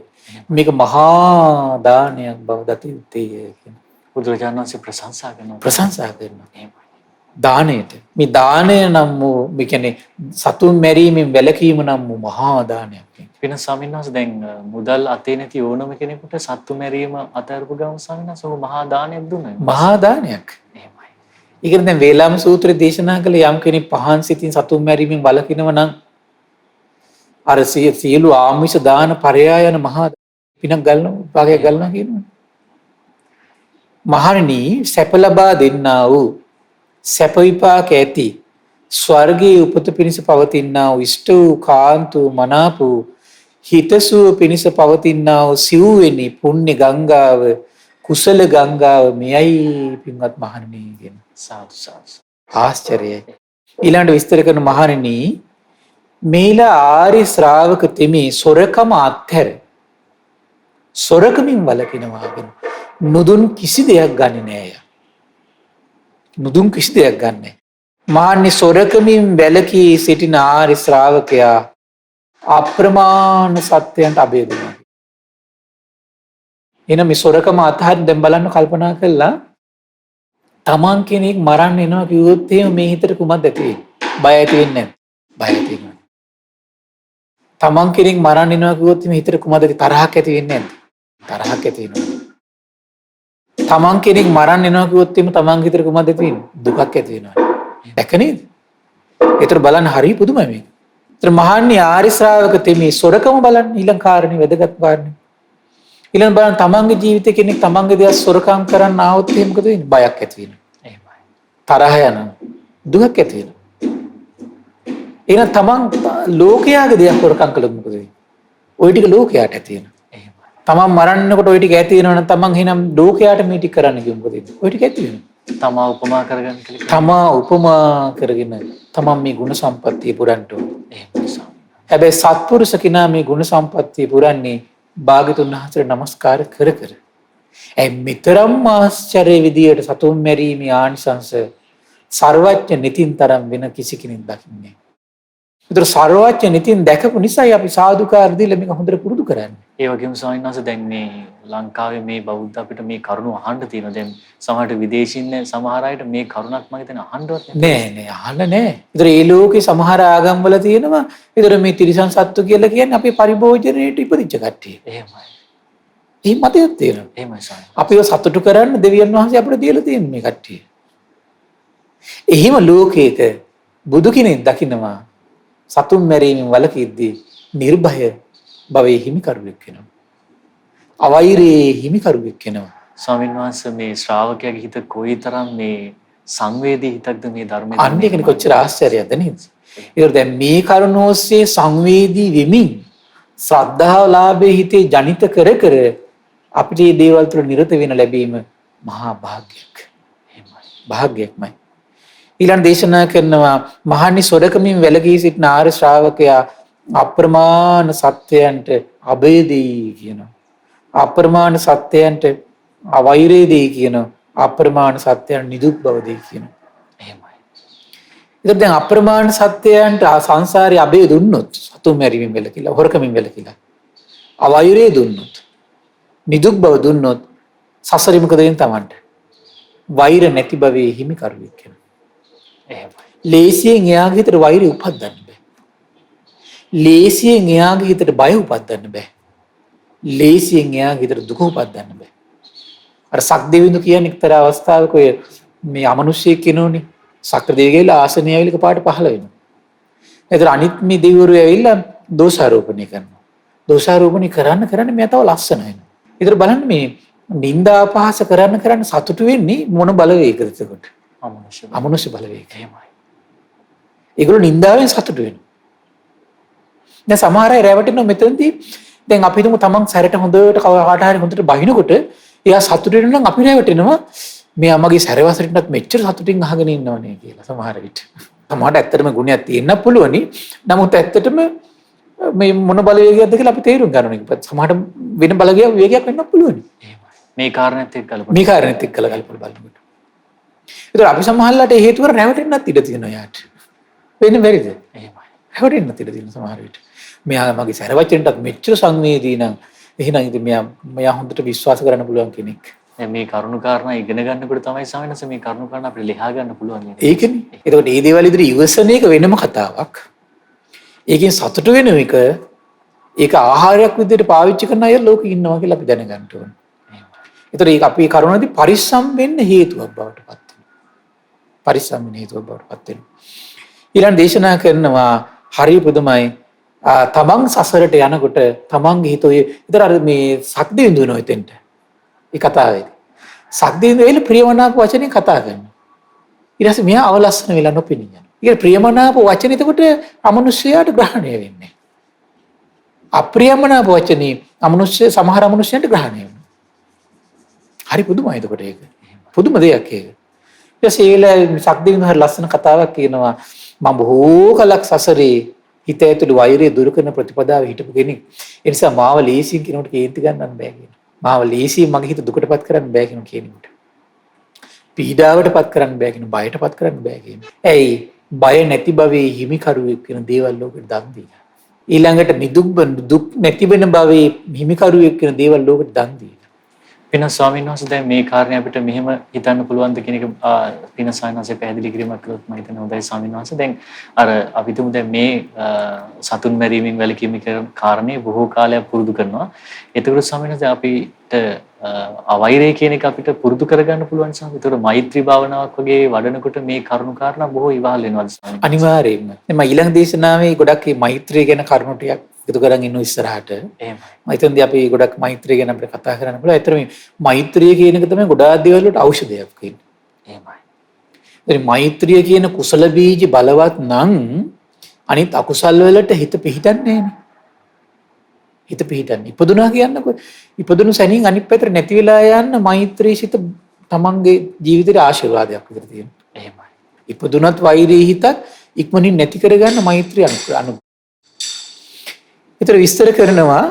මේක මහා දානයක් බව දත යුත්තේ කියනවා. බුදුරජාණන් වහන්සේ ප්‍රශංසා කරනවා. ප්‍රශංසා කරනවා. දානයට මේ දානය නම් වූ මේ කියන්නේ සතුන් මැරීමෙන් වැළකීම නම් වූ මහා දානයක්. වෙන ස්වාමීන් වහන්සේ දැන් මුදල් අතේ නැති ඕනම කෙනෙකුට සත්තු මැරීම අතහැරපු ගමන් ස්වාමීන් වහන්සේ මහා දානයක් දුන්නා. මහා දානයක්. එහෙමයි. ඊගෙන දැන් වේලාම සූත්‍රයේ දේශනා කළ යම් කෙනෙක් පහන් සිතින් සතුන් මැරීමෙන් වළකිනව නම් අර සියලු ආමිෂ දාන පරයා යන මහා පිනක් ගන්නවා භාගයක් ගන්නවා කියනවා. මහණෙනි සැප ලබා දෙන්නා වූ සැප විපාක ඇති ස්වර්ගයේ උපත පිණිස පවතිනා වූ ඉෂ්ට වූ කාන්ත වූ මනාප වූ හිතසුව පිණිස පවතිනා වූ සිව්වෙනි පුණ්‍ය ගංගාව කුසල ගංගාව මෙයයි පින්වත් මහණෙනි කියන සාදු සාදු. ආශ්චර්යයි. ඊළඟට විස්තර කරන මහණෙනි මේලා ආර්ය ශ්‍රාවක තෙමේ සොරකම අත්හැර සොරකමින් වළකිනවා කියන නුදුන් කිසි දෙයක් ගන්නේ නෑ. නුදුන් කිසි දෙයක් ගන්නෑ. මාන්නේ සොරකමින් වැළකී සිටින ආර්ය ශ්‍රාවකයා අප්‍රමාණ සත්‍යයන්ට අභය දෙනවා. එහෙනම් මේ සොරකම අතහරින්න දැන් බලන්න කල්පනා කළා තමන් කෙනෙක් මරන්න එනවා කිව්වොත් එහෙම මේ හිතට කුමක්ද ඇති වෙන්නේ? බය ඇති වෙන්නේ නැහැ. බය ඇති වෙනවා. තමන් කෙනෙක් මරන්න එනවා කිව්වොත් මේ හිතට කුමක්ද තරහක් ඇති වෙන්නේ නැද්ද? තරහක් ඇති වෙනවා. තමන් කෙනෙක් මරන්න එනවා කිව්වොත් එimhe තමන් හිතට කුමක්ද ඇති වෙන්නේ? දුකක් ඇති වෙනවා. දැක නේද? ඒතර බලන්න හරිය පුදුමයි මේක. ඒතර මහන්නේ ආරි ශ්‍රාවක තෙමේ සොරකම බලන්න ඊළඟ කාරණේ වැදගත් කාරණේ. ඊළඟ බලන්න තමන්ගේ ජීවිතේ කෙනෙක් තමන්ගේ දේවල් සොරකම් කරන්න ආවොත් එහෙම මොකද වෙන්නේ? බයක් ඇති වෙනවා. එහෙමයි. තරහ යනවා. දුකක් ඇති වෙනවා. එහෙනම් තමන් ලෝකයාගේ දේවල් සොරකම් කළොත් මොකද වෙන්නේ? ওই ටික ලෝකයාට ඇති වෙනවා. එහෙමයි. තමන් මරන්නකොට ওই ටික ඇති වෙනවා නම් තමන් එහෙනම් ලෝකයාට මේ ටික කරන්න කිව්වොත් මොකද වෙන්නේ? ওই ටික ඇති වෙනවා. තමා උපමා කරගන්න කියලා. තමා උපමා කරගෙන තමන් මේ ගුණ සම්පත්තිය පුරන්න ඕනේ. එහෙමයි ස්වාමීන් වහන්සේ. හැබැයි සත්පුරුෂ කෙනා මේ ගුණ සම්පත්තිය පුරන්නේ භාග්‍යතුන් වහන්සේට නමස්කාර කර කර. ඒ මිතරම් ආශ්චර්ය විදියට සතුන් මැරීමේ ආනිසංස සර්වඥ නිතින් තරම් වෙන කිසි කෙනෙක් දකින්නේ නැහැ. ඒතර සර්වඥ නිතින් දැකපු නිසායි අපි සාදුකාර දීලා මේක හොඳට පුරුදු කරන්නේ. ඒ වගේම ස්වාමීන් වහන්සේ දැන් මේ ලංකාවේ මේ බෞද්ධ අපිට මේ කරුණ අහන්න තියෙනවා. දැන් සමහරට විදේශින් සමහර අයට මේ කරුණක් මම හිතන්නේ අහන්නවත් නෑ අහන්න නෑ. ඒතර ඒ ලෝකේ සමහර ආගම්වල තියෙනවා. ඒතර මේ තිරිසන් සත්තු කියලා කියන්නේ අපේ පරිභෝජනයේට ඉපදිච්ච කට්ටිය. එහෙමයි. මේ මතයක් තියෙනවා. එහෙමයි ස්වාමීන්. අපිව සතුටු කරන්න දෙවියන් වහන්සේ අපිට දීලා තියෙන මේ කට්ටිය. එහිම ලෝකයක බුදු කෙනෙක් දකින්නවා සතුන් මැරීමෙන් වළකිද්දී නිර්භය භවයේ හිමිකරුවෙක් වෙනවා. අවෛරයේ හිමිකරුවෙක් වෙනවා. ස්වාමීන් වහන්සේ මේ ශ්‍රාවකයාගේ හිත කොයිතරම් මේ සංවේදී හිතක්ද මේ ධර්මයේ. අන්න ඒකනේ කොච්චර ආශ්චර්යයක්ද නේද? ඒකට දැන් මේ කරුණ ඔස්සේ සංවේදී වෙමින් ශ්‍රද්ධාව ලාභයේ හිතේ ජනිත කර කර අපිට මේ දේවල් තුළ නිරත වෙන ලැබීම මහා භාග්‍යයක්. එහෙමයි. භාග්‍යයක්මයි. ඊළඟ දේශනා කරනවා මහණනි සොරකමින් වැළකී සිටින ආර්ය ශ්‍රාවකයා අප්‍රමාණ සත්‍යයන්ට අභය දෙයි කියනවා. අප්‍රමාණ සත්‍යයන්ට අවෛරය දෙයි කියනවා. අප්‍රමාණ සත්‍යයන් නිදුක් බව දෙයි කියනවා. එහෙමයි. ඒත් දැන් අප්‍රමාණ සත්‍යයන්ට සංසාරේ අභය දුන්නොත් සතුන් මැරීමෙන් වැළකීලා හොරකමින් වැළකීලා අවෛරය දුන්නොත් නිදුක් බව දුන්නොත් සසරෙ මොකද වෙන්නේ Tamanට? වෛර නැති භවයේ හිමිකරුවෙක් වෙනවා. එහෙමයි. ලේසියෙන් එයාගේ හිතට වෛරය උපද්දන්න බෑ. ලේසියෙන් එයාගේ හිතට බය උපද්දන්න බෑ. ලේසියෙන් එයාගේ හිතට දුක උපද්දන්න බෑ. අර සක්දෙවිඳු කියන්නේ එක්තරා අවස්ථාවක ඔය මේ අමනුෂ්‍යයෙක් කෙනෝනේ. සක්‍ර දෙවියන්ගේ ආසනය ඇවිල්ලා පාට පහළ වෙනවා. ඒතර අනිත් මේ දෙවිවරු ඇවිල්ලා දෝෂාරෝපණය කරනවා. දෝෂාරෝපණය කරන්න මෙයා තව ලස්සන වෙනවා. ඒතර බලන්න මේ නිന്ദා අපහාස කරන්න සතුටු වෙන්නේ මොන බලවේගද එතකොට? අමනුෂ්‍ය බලවේග. එහෙමයි. ඒගොල්ලෝ නිന്ദාවෙන් සතුටු වෙනවා. දැන් සමහර අය රැවටෙනවා මෙතනදී දැන් අපි හිතමු තමන් සැරට හොඳට කාට හරි හොඳට බහිනකොට එයා සතුටු වෙනවා නම් අපි රැවටෙනවා මෙයා මගේ සැරවසරටත් මෙච්චර සතුටින් අහගෙන ඉන්නවනේ කියලා සමහර විට. සමහරට ඇත්තටම ගුණයක් තියෙන්න පුළුවනි. නමුත් ඇත්තටම මේ මොන බලවේගයක්ද කියලා අපි තේරුම් ගන්න ඕනේ. සමහරට වෙන බලවේගයක් වෙන්න පුළුවනි. එහෙමයි. මේ කාරණේත් එක්ක ගලපන්න. මේ කාරණේත් එක්ක ගලපලා බලනකොට. ඒතර අපි සමහරලාට ඒ හේතුව රැවටෙන්නත් ඉඩ තියෙනවා යාට. වෙන්නේ බැරිද? එහෙමයි. රැවටෙන්නත් ඉඩ තියෙනවා සමහර විට. මෙයා මගේ සැරවචනටත් මෙච්චර සංවේදී නම් එහෙනම් ඉතින් මෙයා හොඳට විශ්වාස කරන්න පුළුවන් කෙනෙක්. දැන් මේ කරුණු කාරණා ඉගෙන ගන්නකොට තමයි සමහරවිට මේ කරුණු කාරණා අපිට ලියා ගන්න පුළුවන් නේද? ඒකනේ. ඒකට මේ දේවල් ඉදිරි ඉවසන එක වෙනම කතාවක්. ඒකෙන් සතුට වෙන එක ඒක ආහාරයක් විදිහට පාවිච්චි කරන අය ලෝකෙ ඉන්නවා කියලා අපි දැනගන්න ඕනේ. ඒතර ඒක අපි කරුණාදී පරිස්සම් වෙන්න හේතුවක් බවට පත් වෙනවා. පරිස්සම් වෙන්න හේතුවක් බවට පත් වෙනවා. ඊළඟ දේශනා කරනවා හරිය පුදුමයි. තමන් සසරට යනකොට තමන්ගේ හිත ඔය විතර අර මේ සක්දෙවිඳු වෙනවා එතෙන්ට. ඒ කතාවේ. සක්දෙවිඳු වෙල ප්‍රියමනාප වචනේ කතා කරනවා. ඊට පස්සේ මෙයා අවලස්සන වෙලා නොපෙනී යනවා. ඊට ප්‍රියමනාප වචනේ එතකොට අමනුෂ්‍යයාට ග්‍රහණය වෙන්නේ. අප්‍රියමනාප වචනේ සමහර අමනුෂ්‍යයන්ට ග්‍රහණය වෙනවා. හරි පුදුමයි එතකොට ඒක. පුදුම දෙයක් ඒක. ඊට පස්සේ ඒල සක්දෙවිඳු හරි ලස්සන කතාවක් කියනවා. මම බොහෝ කලක් සසරේ හිත ඇතුළේ වෛරය දුරු කරන ප්‍රතිපදාව හිටපු කෙනෙක්. ඒ නිසා මාව ලේසියෙන් කෙනෙකුට කේන්ති ගන්නත් බෑ කියනවා. මාව ලේසියෙන් මගේ හිත දුකටපත් කරන්න බෑ කෙනෙකුට. පීඩාවටපත් කරන්න බෑ කියනවා. බයටපත් කරන්න බෑ කියනවා. ඇයි? බය නැති භවයේ හිමිකරුවෙක් වෙන දේවල් ලෝකෙට දන් දීලා. ඊළඟට දුක් නැති වෙන භවයේ හිමිකරුවෙක් වෙන දේවල් ලෝකෙට දන් දීලා. පින ස්වාමීන් වහන්සේ දැන් මේ කාරණේ අපිට මෙහෙම හිතන්න පුළුවන්ද කියන එක පින ස්වාමීන් වහන්සේ පැහැදිලි කිරීමක් කළොත් මම හිතන්නේ හොඳයි ස්වාමීන් වහන්සේ. දැන් අර අපි තුමු දැන් මේ සතුන් මැරීමෙන් වැළකීම කියන කාරණේ බොහෝ කාලයක් පුරුදු කරනවා. එතකොට ස්වාමීන් වහන්සේ අපිට අවෛරය කියන එක අපිට පුරුදු කරගන්න පුළුවන් ස්වාමීන් වහන්සේ. ඒතකොට මෛත්‍රී භාවනාවක් වගේ වඩනකොට මේ කරුණු කාරණා බොහෝ ඉවහල් වෙනවා ස්වාමීන් වහන්සේ. අනිවාර්යයෙන්ම. මම ඊළඟ දේශනාවේ ගොඩක් මේ මෛත්‍රිය ගැන කරුණු ටිකක් එකතු කරන් ඉන්න ඉස්සරහට. එහෙමයි. මම හිතන්නේ අපි ගොඩක් මෛත්‍රිය ගැන අපිට කතා කරන්න පුළුවන්. ඒතර මේ මෛත්‍රිය කියන එක තමයි ගොඩාක් දේවල් වලට ඖෂධයක් කියන්නේ. එහෙමයි. ඒ මෛත්‍රිය කියන කුසල බීජ බලවත් නම් අනිත් අකුසල් වලට හිත පිහිටන්නේ නෑනේ. හිත පිහිටන්නේ. ඉපදුනා කියන්නකො. ඉපදුණු සැනින් අනිත් පැත්තට නැති වෙලා යන්න මෛත්‍රී සිත තමන්ගේ ජීවිතේට ආශිර්වාදයක් විදිහට තියෙනවා. එහෙමයි. ඉපදුනත් වෛරී හිතක් ඉක්මනින් නැති කරගන්න මෛත්‍රී අනු. ඒතර විස්තර කරනවා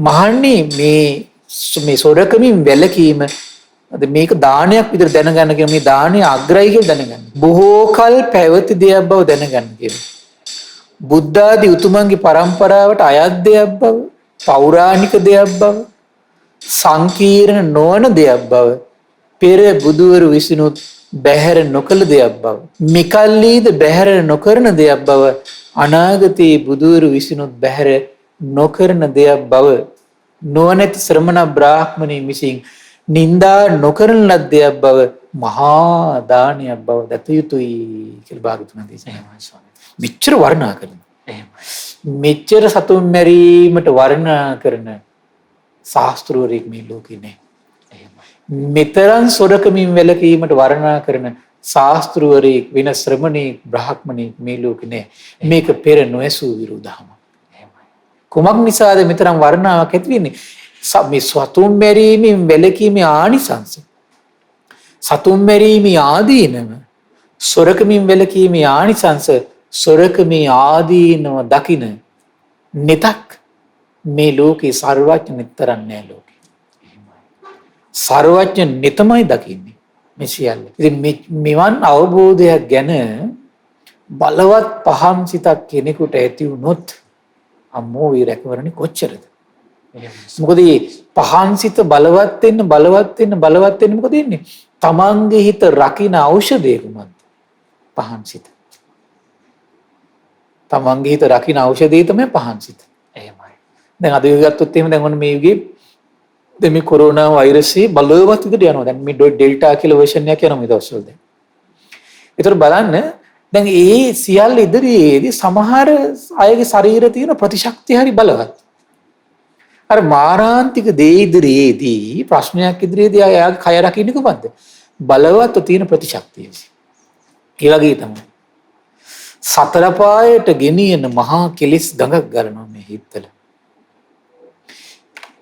මහන්නේ මේ සොරකමින් වැළකීම මේක දානයක් විතර දැනගන්න කියන මේ දානය අග්‍රයි කියලා දැනගන්න. බොහෝ කල් පැවති දෙයක් බව දැනගන්න කියලා. බුද්ධ ආදී උතුමන්ගේ පරම්පරාවට අයත් දෙයක් බව, පෞරාණික දෙයක් බව, සංකීර්ණ නොවන දෙයක් බව, පෙර බුදුවරු විසිනුත් බැහැර නොකළ දෙයක් බව, මෙකල්ලීද බැහැර නොකරන දෙයක් බව, අනාගතයේ බුදුවරු විසිනුත් බැහැර නොකරන දෙයක් බව, නොනැති ශ්‍රමණ බ්‍රාහ්මණය විසින් නින්දා නොකරන ලද්දයක් බව මහා දානයක් බව දත යුතුයි කියලා භාගතුන් දේශනා. මෙච්චර වර්ණනා කරනවා. මෙච්චර සතුන් මැරීමට වර්ණනා කරන ශාස්ත්‍රවරයෙක් මේ ලෝකේ නැහැ. මෙතරම් සොරකමින් වැළකීමට වර්ණනා කරන ශාස්ත්‍රවරයෙක් වෙන ශ්‍රමණේක් බ්‍රාහ්මණයෙක් මේ ලෝකේ නැහැ. මේක පෙර නොඇසූ විරුදහම. කුමක් නිසාද මෙතරම් වර්ණනාවක් ඇති වෙන්නේ? මේ සතුන් මැරීමෙන් වැළකීමේ ආනිසංස, සතුන් මැරීමේ ආදීනව, සොරකමින් වැළකීමේ ආනිසංස, සොරකමේ ආදීනව දකින නෙතක් මේ ලෝකේ සර්වඥ නෙතරන් නෑ ලෝකේ. සර්වඥ නෙතමයි දකින්නේ මේ සියල්ල. ඉතින් මෙවන් අවබෝධයක් ගැන බලවත් පහම් සිතක් කෙනෙකුට ඇති වුණොත් අම්මෝ ඒ රැකවරණේ කොච්චරද? මොකද මේ පහන් සිත බලවත් වෙන්න මොකද වෙන්නේ? තමන්ගේ හිත රකින්න ඖෂධය කුමක්ද? පහන් සිත. තමන්ගේ හිත රකින්න ඖෂධය තමයි පහන් සිත. එහෙමයි. දැන් අද යුගය ගත්තොත් එහෙම දැන් ඔන්න මේ යුගයේ දැන් මේ කොරෝනා වෛරසය බලවත් විදිහට යනවා. දැන් මේ ඩෙල්ටා කියලා වර්ෂන් එකක් යනවා මේ දවස්වල දැන්. ඒතර බලන්න දැන් ඒ සියල්ල ඉදිරියේදී සමහර අයගේ ශරීරයේ තියෙන ප්‍රතිශක්තිය හරි බලවත්. අර මාරාන්තික දේ ඉදිරියේදී ප්‍රශ්නයක් ඉදිරියේදී ආයාගේ කය රකින්නේ කොහොමද? බලවත් තියෙන ප්‍රතිශක්තිය. ඒ වගේ තමයි. සතර පායට ගෙනියන මහා කෙලිස් ගඟක් ගලනවා මේ හිතවල.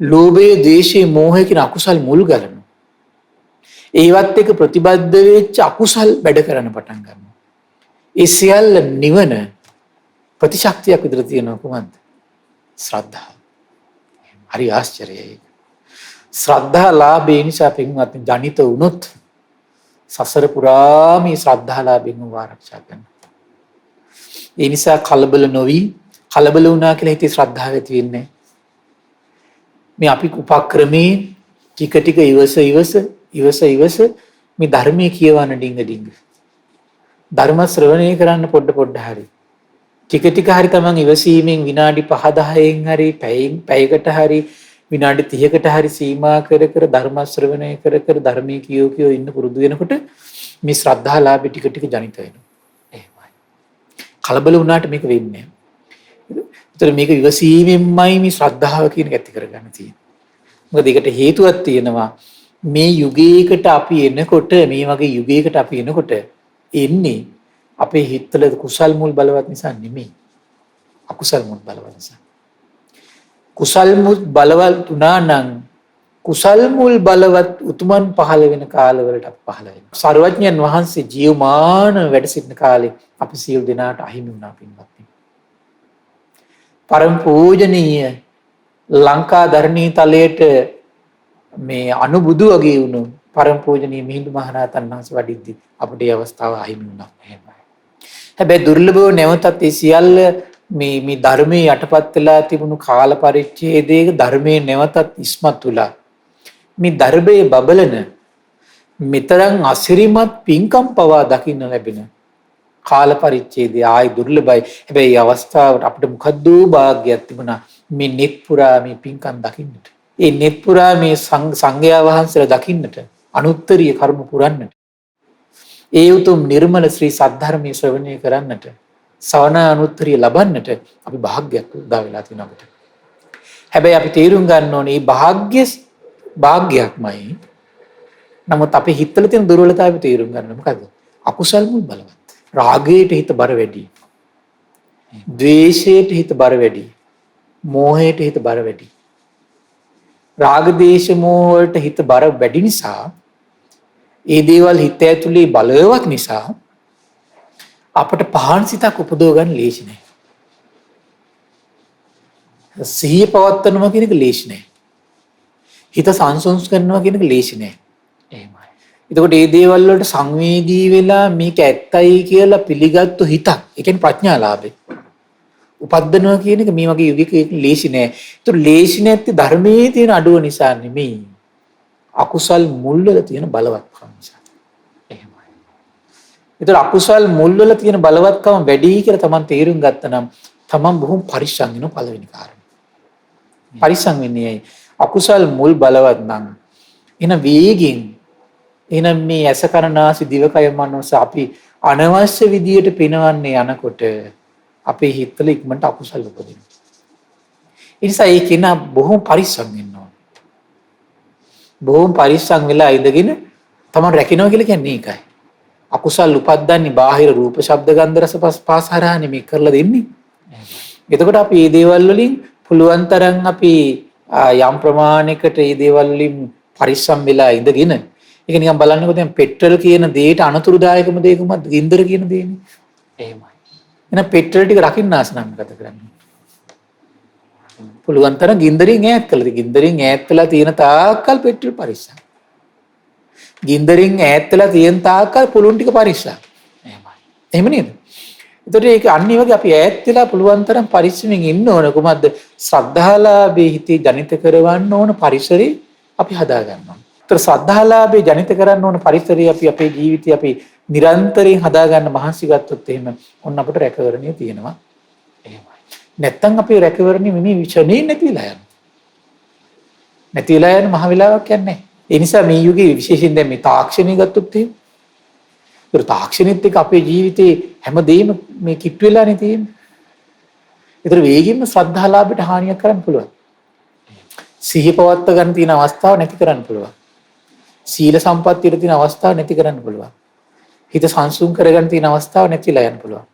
ලෝභය, ද්වේෂය, මෝහය කියන අකුසල් මුල් ගලනවා. ඒවත් එක ප්‍රතිබද්ධ වෙච්ච අකුසල් වැඩ කරන්න පටන් ගන්නවා. ඒ සියල්ල නිවන ප්‍රතිශක්තියක් විතර තියෙනවා කොහොමද? ශ්‍රද්ධාව. හරි ආශ්චර්යයි. ශ්‍රද්ධා ලාභේ නිසා පින්වත් ජනිත වුණොත් සසර පුරා මේ ශ්‍රද්ධා ලාභෙන් ආරක්ෂා කරනවා. ඒ නිසා කලබල නොවි, කලබල වුණා කියලා හිතේ ශ්‍රද්ධාව ඇති වෙන්නේ. මේ අපි උපක්‍රමේ ටික ටික ඉවස මේ ධර්මයේ කියවන ඩිංග. ධර්ම ශ්‍රවණය කරන්න පොඩ හරි. ටික ටික හරි තමන් ඉවසීමෙන් විනාඩි 5-10න් හරි පැයකට හරි විනාඩි 30කට හරි සීමා කර ධර්ම ශ්‍රවණය කර ධර්මයේ කියෝ ඉන්න පුරුදු වෙනකොට මේ ශ්‍රද්ධා ලාභය ටික ටික ජනිත වෙනවා. එහෙමයි. කලබල වුණාට මේක වෙන්නේ නැහැ. ඒතර මේක ඉවසීමෙන්මයි මේ ශ්‍රද්ධාව කියන එක ඇති කරගන්න තියෙන්නේ. මොකද ඒකට හේතුවක් තියෙනවා. මේ යුගයකට අපි එනකොට මේ වගේ යුගයකට අපි එනකොට එන්නේ අපේ හිතවල කුසල් මුල් බලවත් නිසා නෙමෙයි. අකුසල් මුල් බලවත් නිසා. කුසල් මුල් බලවත් උනා නම් කුසල් මුල් බලවත් උතුමන් පහළ වෙන කාලවලට අපි පහළ වෙනවා. සර්වඥයන් වහන්සේ ජීවමාන වැඩ සිටින කාලේ අපි සියලු දෙනාට අහිමි වුණා පින්වත්නි. පරම පූජනීය ලංකා ධර්ණී තලයට මේ අනුබුදු වගේ වුණු පරම පූජනීය මිහිඳු මහරහතන් වහන්සේ වඩිද්දී අපට මේ අවස්ථාව අහිමි වුණා. එහෙමයි. හැබැයි දුර්ලභව නැවතත් ඒ සියල්ල මේ ධර්මයේ යටපත් වෙලා තිබුණු කාල පරිච්ඡේදයක ධර්මයේ නැවතත් ඉස්මතු වෙලා මේ ධර්මයේ බබලන මෙතරම් අසිරිමත් පින්කම් පවා දකින්න ලැබෙන කාල පරිච්ඡේදය ආයි දුර්ලභයි. හැබැයි මේ අවස්ථාවට අපිට මොකද්ද වාග්යක් තිබුණා මේ net පුරා මේ පින්කම් දකින්නට. ඒ net පුරා මේ සංඝයා වහන්සේලා දකින්නට අනුත්තරීය කර්ම පුරන්නට. ඒ උතුම් නිර්මල ශ්‍රී සද්ධර්මයේ ශ්‍රවණය කරන්නට සවන අනුත්තරිය ලබන්නට අපි භාග්‍යයක් උදා වෙලා තියෙනවා අපිට. හැබැයි අපි තේරුම් ගන්න ඕනේ මේ භාග්‍යයක්මයි. නමුත් අපි හිතවල තියෙන දුර්වලතාවය තේරුම් ගන්න මොකද? අකුසල් මුල් බලවත්. රාගයට හිත බර වැඩි. ද්වේෂයට හිත බර වැඩි. මෝහයට හිත බර වැඩි. රාග දේශ මෝහ වලට හිත බර වැඩි නිසා ඒ දේවල් හිත ඇතුලේ බලවත් නිසා අපට පහන් සිතක් උපදව ගන්න ලේසි නෑ. සිහිය පවත්වනවා කියන එක ලේසි නෑ. හිත සංසුන්ස් කරනවා කියන එක ලේසි නෑ. එහෙමයි. එතකොට මේ දේවල් වලට සංවේදී වෙලා මේක ඇත්තයි කියලා පිළිගත්තු හිතක්. ඒ කියන්නේ ප්‍රඥාලාභය. උපද්දනවා කියන එක මේ වගේ යුගයක ලේසි නෑ. ඒතර ලේසි නැත්තේ ධර්මයේ තියෙන අඩුව නිසා නෙමෙයි. අකුසල් මුල් වල තියෙන බලවත්කම නිසා. එහෙමයි. ඒතර අකුසල් මුල් වල තියෙන බලවත්කම වැඩි කියලා Taman තේරුම් ගත්තනම් Taman බොහොම පරිස්සම් වෙන පළවෙනි කාරණේ. පරිස්සම් වෙන්නේ ඇයි? අකුසල් මුල් බලවත් නම් එන වේගෙන් එන මේ ඇස කන නාසය දිවකය මනස අපි අනවශ්‍ය විදියට පිනවන්නේ යනකොට අපේ හිතවල ඉක්මනට අකුසල් උපදිනවා. ඒ නිසා ඒ කෙනා බොහොම පරිස්සම් වෙන්න ඕන. බොහොම පරිස්සම් වෙලා ඉඳගෙන Taman රැකිනවා කියලා කියන්නේ ඒකයි. අකුසල් උපද්දන්නේ බාහිර රූප ශබ්ද ගන්ධ රස පහස හරහානේ මේ කරලා දෙන්නේ. එතකොට අපි මේ දේවල් වලින් පුළුවන් තරම් අපි යම් ප්‍රමාණයකට මේ දේවල් වලින් පරිස්සම් වෙලා ඉඳගෙන ඒක නිකන් බලන්නකො දැන් පෙට්‍රල් කියන දෙයට අනතුරුදායකම දෙයකමත් ගින්දර කියන දෙයනේ. එහෙමයි. එහෙනම් පෙට්‍රල් ටික රකින්න ආස නම් මොකද කරන්නේ? පුළුවන් තරම් ගින්දරින් ඈත් කළද? ගින්දරින් ඈත් වෙලා තියෙන තාක්කල් පෙට්‍රල් පරිස්සම්. ගින්දරින් ඈත් වෙලා තියෙන තාක්කල් පුළුන් ටික පරිස්සම්. එහෙමයි. එහෙම නේද? ඒතකොට ඒක අනිත් වගේ අපි ඈත් වෙලා පුළුවන් තරම් පරිස්සමෙන් ඉන්න ඕන. කොහොමද? ශ්‍රද්ධාලාභේ හිතේ ජනිත කරවන්න ඕන පරිසරේ අපි හදා ගන්න ඕන. ඒතර ශ්‍රද්ධාලාභේ ජනිත කරන්න ඕන පරිසරේ අපි අපේ ජීවිතේ අපි නිරන්තරයෙන් හදා ගන්න මහන්සි ගත්තොත් එහෙම ඔන්න අපිට රැකවරණිය තියෙනවා. එහෙමයි. නැත්තම් අපේ රැකවරණිය මේ විචනේ නැතිලා යනවා. නැතිලා යන මහ වෙලාවක් යන්නේ. ඒ නිසා මේ යුගයේ විශේෂයෙන් දැන් මේ තාක්ෂණය ගත්තොත් එහෙම ඒ තාක්ෂණෙත් එක්ක අපේ ජීවිතේ හැමදේම මේ කිට්ටු වෙලානේ තියෙන්නේ. ඒතර වේගින්ම ශ්‍රද්ධාලාභයට හානියක් කරන්න පුළුවන්. සිහිය පවත්ව ගන්න තියෙන අවස්ථාව නැති කරන්න පුළුවන්. සීල සම්පත්තියට තියෙන අවස්ථාව නැති කරන්න පුළුවන්. හිත සංසුන් කරගන්න තියෙන අවස්ථාව නැතිලා යන්න පුළුවන්.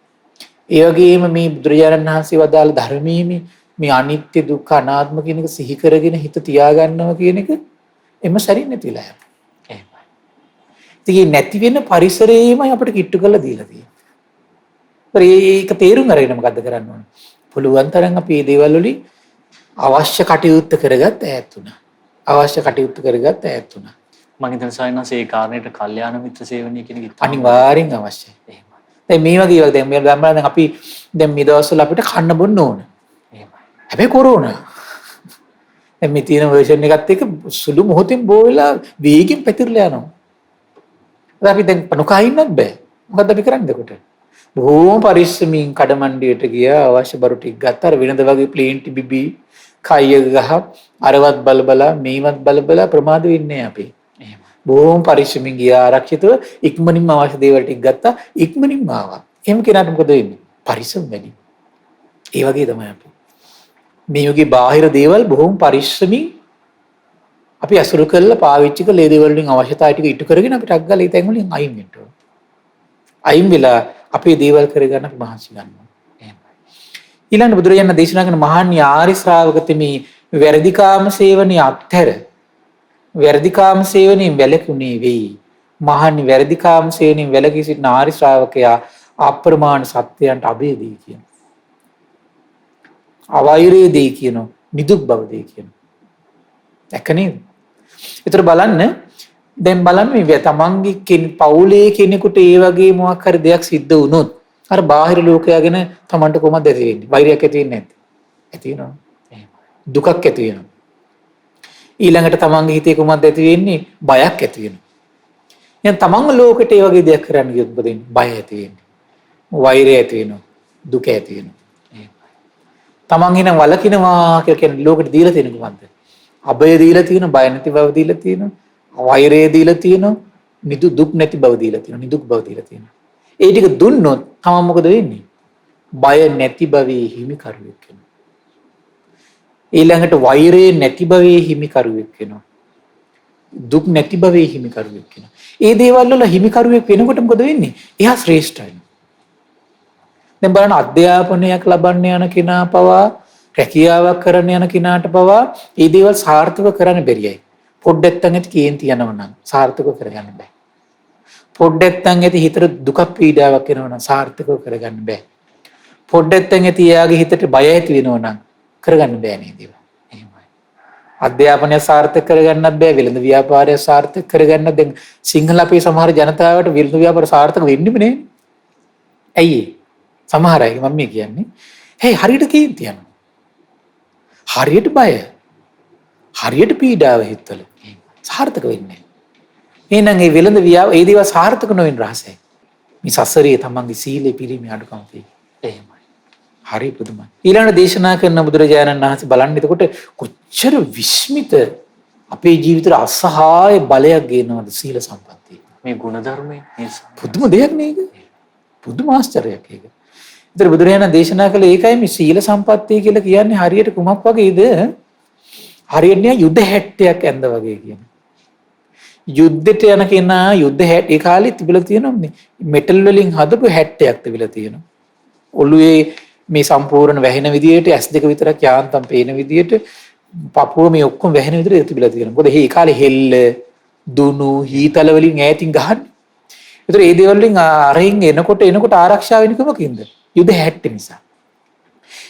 ඒ වගේම මේ බුදුරජාණන් වහන්සේ වදාළ ධර්මයේ මේ අනිත්‍ය දුක්ඛ අනාත්ම කියන එක සිහි කරගෙන හිත තියාගන්නවා කියන එක එම සැරින් නැතිලා යනවා. එහෙමයි. ඉතින් නැති වෙන පරිසරයේමයි අපිට කිට්ටු කරලා දීලා තියෙන්නේ. ඒක තේරුම් අරගෙන මොකද්ද කරන්න ඕනේ? පුළුවන් තරම් අපි මේ දේවල් වලින් අවශ්‍ය කටයුත්ත කරගත් ඈත් වුණා. අවශ්‍ය කටයුත්ත කරගත් ඈත් වුණා. මම හිතන සායනස ඒ කාරණේට කල්යාණ මිත්‍ර සේවනය කියන එක අනිවාර්යෙන් අවශ්‍යයි. එහෙමයි. දැන් මේ වගේ ඒවා දැන් මේ ගම්මලා දැන් අපි දැන් මේ දවස්වල අපිට කන්න බොන්න ඕන. එහෙමයි. හැබැයි කොරෝනා. දැන් මේ තියෙන version එකත් එක්ක සුළු මොහොතින් බෝ වෙලා වේගෙන් පැතිරලා යනවා. අපි දැන් නොකා ඉන්නත් බෑ. මොකද්ද අපි කරන්නේ එතකොට? බොහොම පරිස්සමින් කඩමණ්ඩියට ගියා අවශ්‍ය බරු ටික ගත්තා. අර වෙනද වගේ ප්ලේන්ටි බිබි කයිය ගහ අරවත් බලබලා මේවත් බලබලා ප්‍රමාද වෙන්නේ අපි. එහෙමයි. බොහොම පරිස්සමින් ගියා ආරක්ෂිතව ඉක්මනින්ම අවශ්‍ය දේවල් ටික ගත්තා. ඉක්මනින්ම ආවා. එහෙම කෙනාට මොකද වෙන්නේ? පරිස්සම් වැඩි. ඒ වගේ තමයි අපි. මේ යෝගී බාහිර දේවල් බොහොම පරිස්සමින් අපි අසුරු කරලා පාවිච්චි කරලා ඒ දේවල් වලින් අවශ්‍යතාවය ටික ඉටු කරගෙන අපිට අග්ගල ඒ තැන් වලින් අයින් වෙන්න ඕන. අයින් වෙලා අපේ දේවල් කරගන්න අපි මහන්සි ගන්නවා. එහෙමයි. ඊළඟ බුදුරජාණන් දේශනා කරන මහාන්‍ය ආරි ශ්‍රාවකතෙමි වැරදිකාම සේවනයේ අත්හැර වැරදිකාම සේවනයෙන් වැළකුණේ වෙයි. මහාන්‍ය වැරදිකාම සේවනයෙන් වැළකී සිටින ආරි ශ්‍රාවකයා අප්‍රමාණ සත්‍යයන්ට අභය දී කියන. අවෛරේ දී කියන නිදුක් බව දී කියන. දැක්ක නේද? ඒතර බලන්න දැන් බලන්න මේ තමන්ගේ පවුලේ කෙනෙකුට ඒ වගේ මොකක් හරි දෙයක් සිද්ධ වුණොත් අර බාහිර ලෝකයා ගැන තමන්ට කොහොමද ඇති වෙන්නේ? වෛරයක් ඇති වෙන්නේ නැද්ද? ඇති වෙනවා. දුකක් ඇති වෙනවා. ඊළඟට තමන්ගේ හිතේ කොහොමද ඇති වෙන්නේ? බයක් ඇති වෙනවා. දැන් තමන්ම ලෝකෙට ඒ වගේ දෙයක් කරන්න ගියොත් මොකද වෙන්නේ? බය ඇති වෙන්නේ. වෛරය ඇති වෙනවා. දුක ඇති වෙනවා. තමන් එනම් වලකිනවා කියලා කියන්නේ ලෝකෙට දීලා තියෙන කොහොමද? අබය දීලා තියෙන, බය නැති බව දීලා තියෙන, වෛරය දීලා තියෙන, දුක් නැති බව දීලා තියෙන, නිදුක් බව දීලා තියෙන. ඒ ටික දුන්නොත් තමන් මොකද වෙන්නේ? බය නැති භවයේ හිමිකරුවෙක් වෙනවා. ඊළඟට වෛරය නැති භවයේ හිමිකරුවෙක් වෙනවා. දුක් නැති භවයේ හිමිකරුවෙක් වෙනවා. ඒ දේවල් වල හිමිකරුවෙක් වෙනකොට මොකද වෙන්නේ? එයා ශ්‍රේෂ්ඨයි. දැන් බලන්න අධ්‍යාපනයක් ලබන්න යන කෙනා පවා රැකියාවක් කරන්න යන කෙනාට පවා මේ දේවල් සාර්ථක කරන්න බැරියයි. පොඩ්ඩක් නැත්නම් ඇති කේන්ති යනවා නම් සාර්ථකව කරගන්න බෑ. පොඩ්ඩක් නැත්නම් ඇති හිතට දුක පීඩාවක් එනවා නම් සාර්ථකව කරගන්න බෑ. පොඩ්ඩක් නැත්නම් ඇති එයාගේ හිතට බය ඇති වෙනවා නම් කරගන්න බෑ නේද? එහෙමයි. අධ්‍යාපනය සාර්ථක කරගන්නත් බෑ, වෙළඳ ව්‍යාපාරය සාර්ථක කරගන්න. දැන් සිංහල අපේ සමහර ජනතාවට වෙළඳ ව්‍යාපාර සාර්ථක වෙන්නෙම නෑ. ඇයි? සමහර අය මම මේ කියන්නේ හරියට කේන්ති යනවා. හරියට බය. හරියට පීඩාව හිතවල. සාර්ථක වෙන්නේ නැහැ. එහෙනම් මේ වෙළඳ ඒ දේවල් සාර්ථක නොවෙන රහසයි. මේ සසරේ තමන්ගේ සීලේ පිරීමේ අඩුකම් තියෙන්නේ. එහෙමයි. හරි පුදුමයි. ඊළඟ දේශනා කරන බුදුරජාණන් වහන්සේ බලන්න එතකොට කොච්චර විස්මිත අපේ ජීවිතේ අසහාය බලයක් ගේනවද සීල සම්පත්තිය. මේ ගුණධර්මයේ පුදුම දෙයක් මේක. පුදුම ආශ්චර්යයක් ඒක. ඉතින් බුදුරජාණන් දේශනා කළේ ඒකයි මේ සීල සම්පත්තිය කියලා කියන්නේ හරියට කුමක් වගේද? හරියට නිකන් යුද්ධ හැට්ටයක් ඇඳ වගේ කියන. යුද්ධයට යන කෙනා යුද්ධ හැට් ඒ කාලේ තිබිලා තියෙනවා මෙටල් වලින් හදපු හැට්ටයක් තිබිලා තියෙනවා. ඔළුවේ මේ සම්පූර්ණ වැහෙන විදියට S2 විතරක් යාන්තම් පේන විදියට පපුව මේ ඔක්කොම වැහෙන විදියට තිබිලා තියෙනවා. මොකද මේ කාලේ හෙල්ල දුනු හීතල වලින් ඈතින් ගහන්නේ. ඒතර ඒ දේවල් වලින් අරින් එනකොට ආරක්ෂා වෙන්නේ කොමකින්ද? යුද හැට්ට නිසා.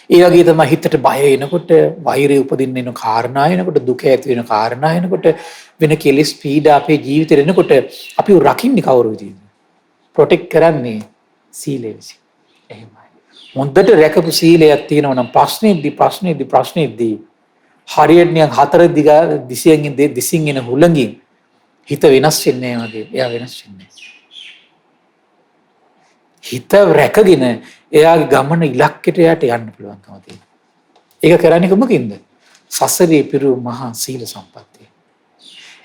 ඒ වගේ තමයි හිතට බය එනකොට, වෛරය උපදින්න එන කාරණා එනකොට, දුක ඇති වෙන කාරණා එනකොට, වෙන කෙලෙස් පීඩා අපේ ජීවිතේ එනකොට අපිව රකින්නේ කවුරු විදිහද? ප්‍රොටෙක්ට් කරන්නේ සීලය විසින්. එහෙමයි. හොඳට රැකපු සීලයක් තියෙනවා නම් ප්‍රශ්නේදී හරියට නිකන් හතර දිසින් එන හුළඟින් හිත වෙනස් වෙන්නේ නැහැ වගේ. එයා වෙනස් වෙන්නේ. හිත රැකගෙන එයාගේ ගමන ඉලක්කයට යට යන්න පුළුවන්කම තියෙනවා. ඒක කරන්නේ කොමකින්ද? සසරේ පිරු මහා සීල සම්පත්තිය.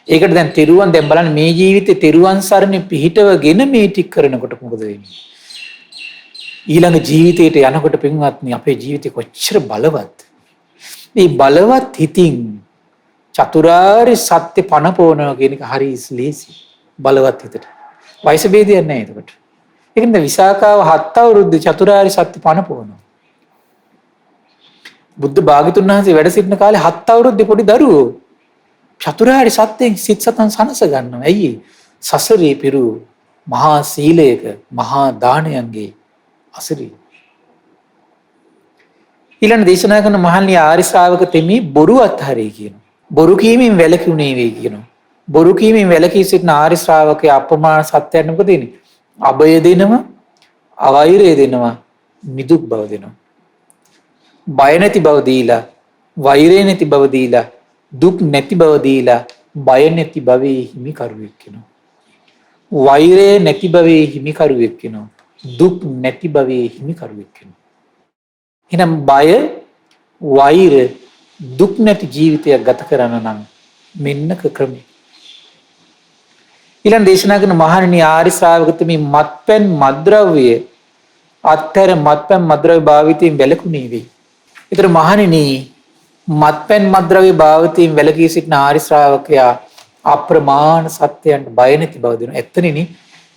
ඒකට දැන් තෙරුවන් දැන් බලන්න මේ ජීවිතේ තෙරුවන් සරණේ පිහිටවගෙන මේ ටික කරනකොට මොකද වෙන්නේ? ඊළඟ ජීවිතයට යනකොට පින්වත්නි අපේ ජීවිතේ කොච්චර බලවත්. මේ බලවත් හිතින් චතුරාර්ය සත්‍ය පණ පොවනවා කියන එක හරි ලේසි. බලවත් හිතට. වයස ભેදයක් නැහැ ඒකට. ඒකෙන්ද විසාකාව 7 අවුරුද්ද චතුරාර්ය සත්‍ය පණ පොවනවා. බුද්ධ භාග්‍යතුන් වහන්සේ වැඩ සිටින කාලේ 7 අවුරුද්දේ පොඩි දරුවෝ චතුරාර්ය සත්‍යයෙන් සිත් සතන් සනස ගන්නවා. ඇයි? සසරේ පිරු මහා සීලයක මහා දානයන්ගේ අසිරිය. ඊළඟ දේශනා කරන මහල්නි ආරි ශ්‍රාවක තෙමි බොරු අත්හරේ කියනවා. බොරු කීමෙන් වැළකුණේ වේ කියනවා. බොරු කීමෙන් වැළකී සිටින ආරි ශ්‍රාවකයා අප්‍රමාණ සත්‍යයන් මොකද දෙන්නේ? අබය දෙනවා, අවෛරය දෙනවා, නිදුක් බව දෙනවා. බය නැති බව දීලා, වෛරය නැති බව දීලා, දුක් නැති බව දීලා, බය නැති භවයේ හිමිකරුවෙක් වෙනවා. වෛරය නැති භවයේ හිමිකරුවෙක් වෙනවා. දුක් නැති භවයේ හිමිකරුවෙක් වෙනවා. එහෙනම් බය, වෛර, දුක් නැති ජීවිතයක් ගත කරන්න නම් මෙන්න ක්‍රමය. ඊළඟ දේශනා කරන මහණෙනි ආරි ශ්‍රාවකතුමි මත්පැන් මද්ද්‍රව්‍ය අත්තර මත්පැන් මද්ද්‍රව්‍ය භාවිතයෙන් වැළකුණේ වේ. ඊතර මහණෙනි මත්පැන් මද්ද්‍රව්‍ය භාවිතයෙන් වැළකී සිටින ආරි ශ්‍රාවකයා අප්‍රමාණ සත්‍යයන්ට බය නැති බව දෙනවා. එතනනේ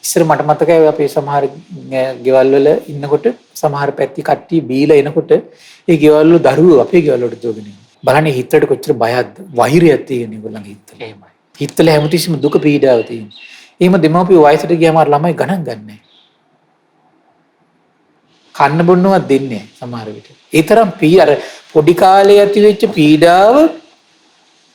ඉස්සර මට මතකයි අපේ සමහර ගෙවල් වල ඉන්නකොට සමහර පැති කට්ටිය බීලා එනකොට ඒ ගෙවල් වල දරුවෝ අපේ ගෙවල් වලට දුවගෙන එනවා. බලන්න හිතට කොච්චර බයක්ද වෛරයක් තියෙන ඒගොල්ලන්ගේ හිතේ. එහෙමයි. හිතල හැමතිස්සෙම දුක පීඩාව තියෙන. එහෙම දෙමව්පියෝ වයසට ගියාම අර ළමයි ගණන් ගන්නෑ. කන්න බොන්නවත් දෙන්නේ නැහැ සමහර විට. ඒ තරම් අර පොඩි කාලේ ඇති වෙච්ච පීඩාව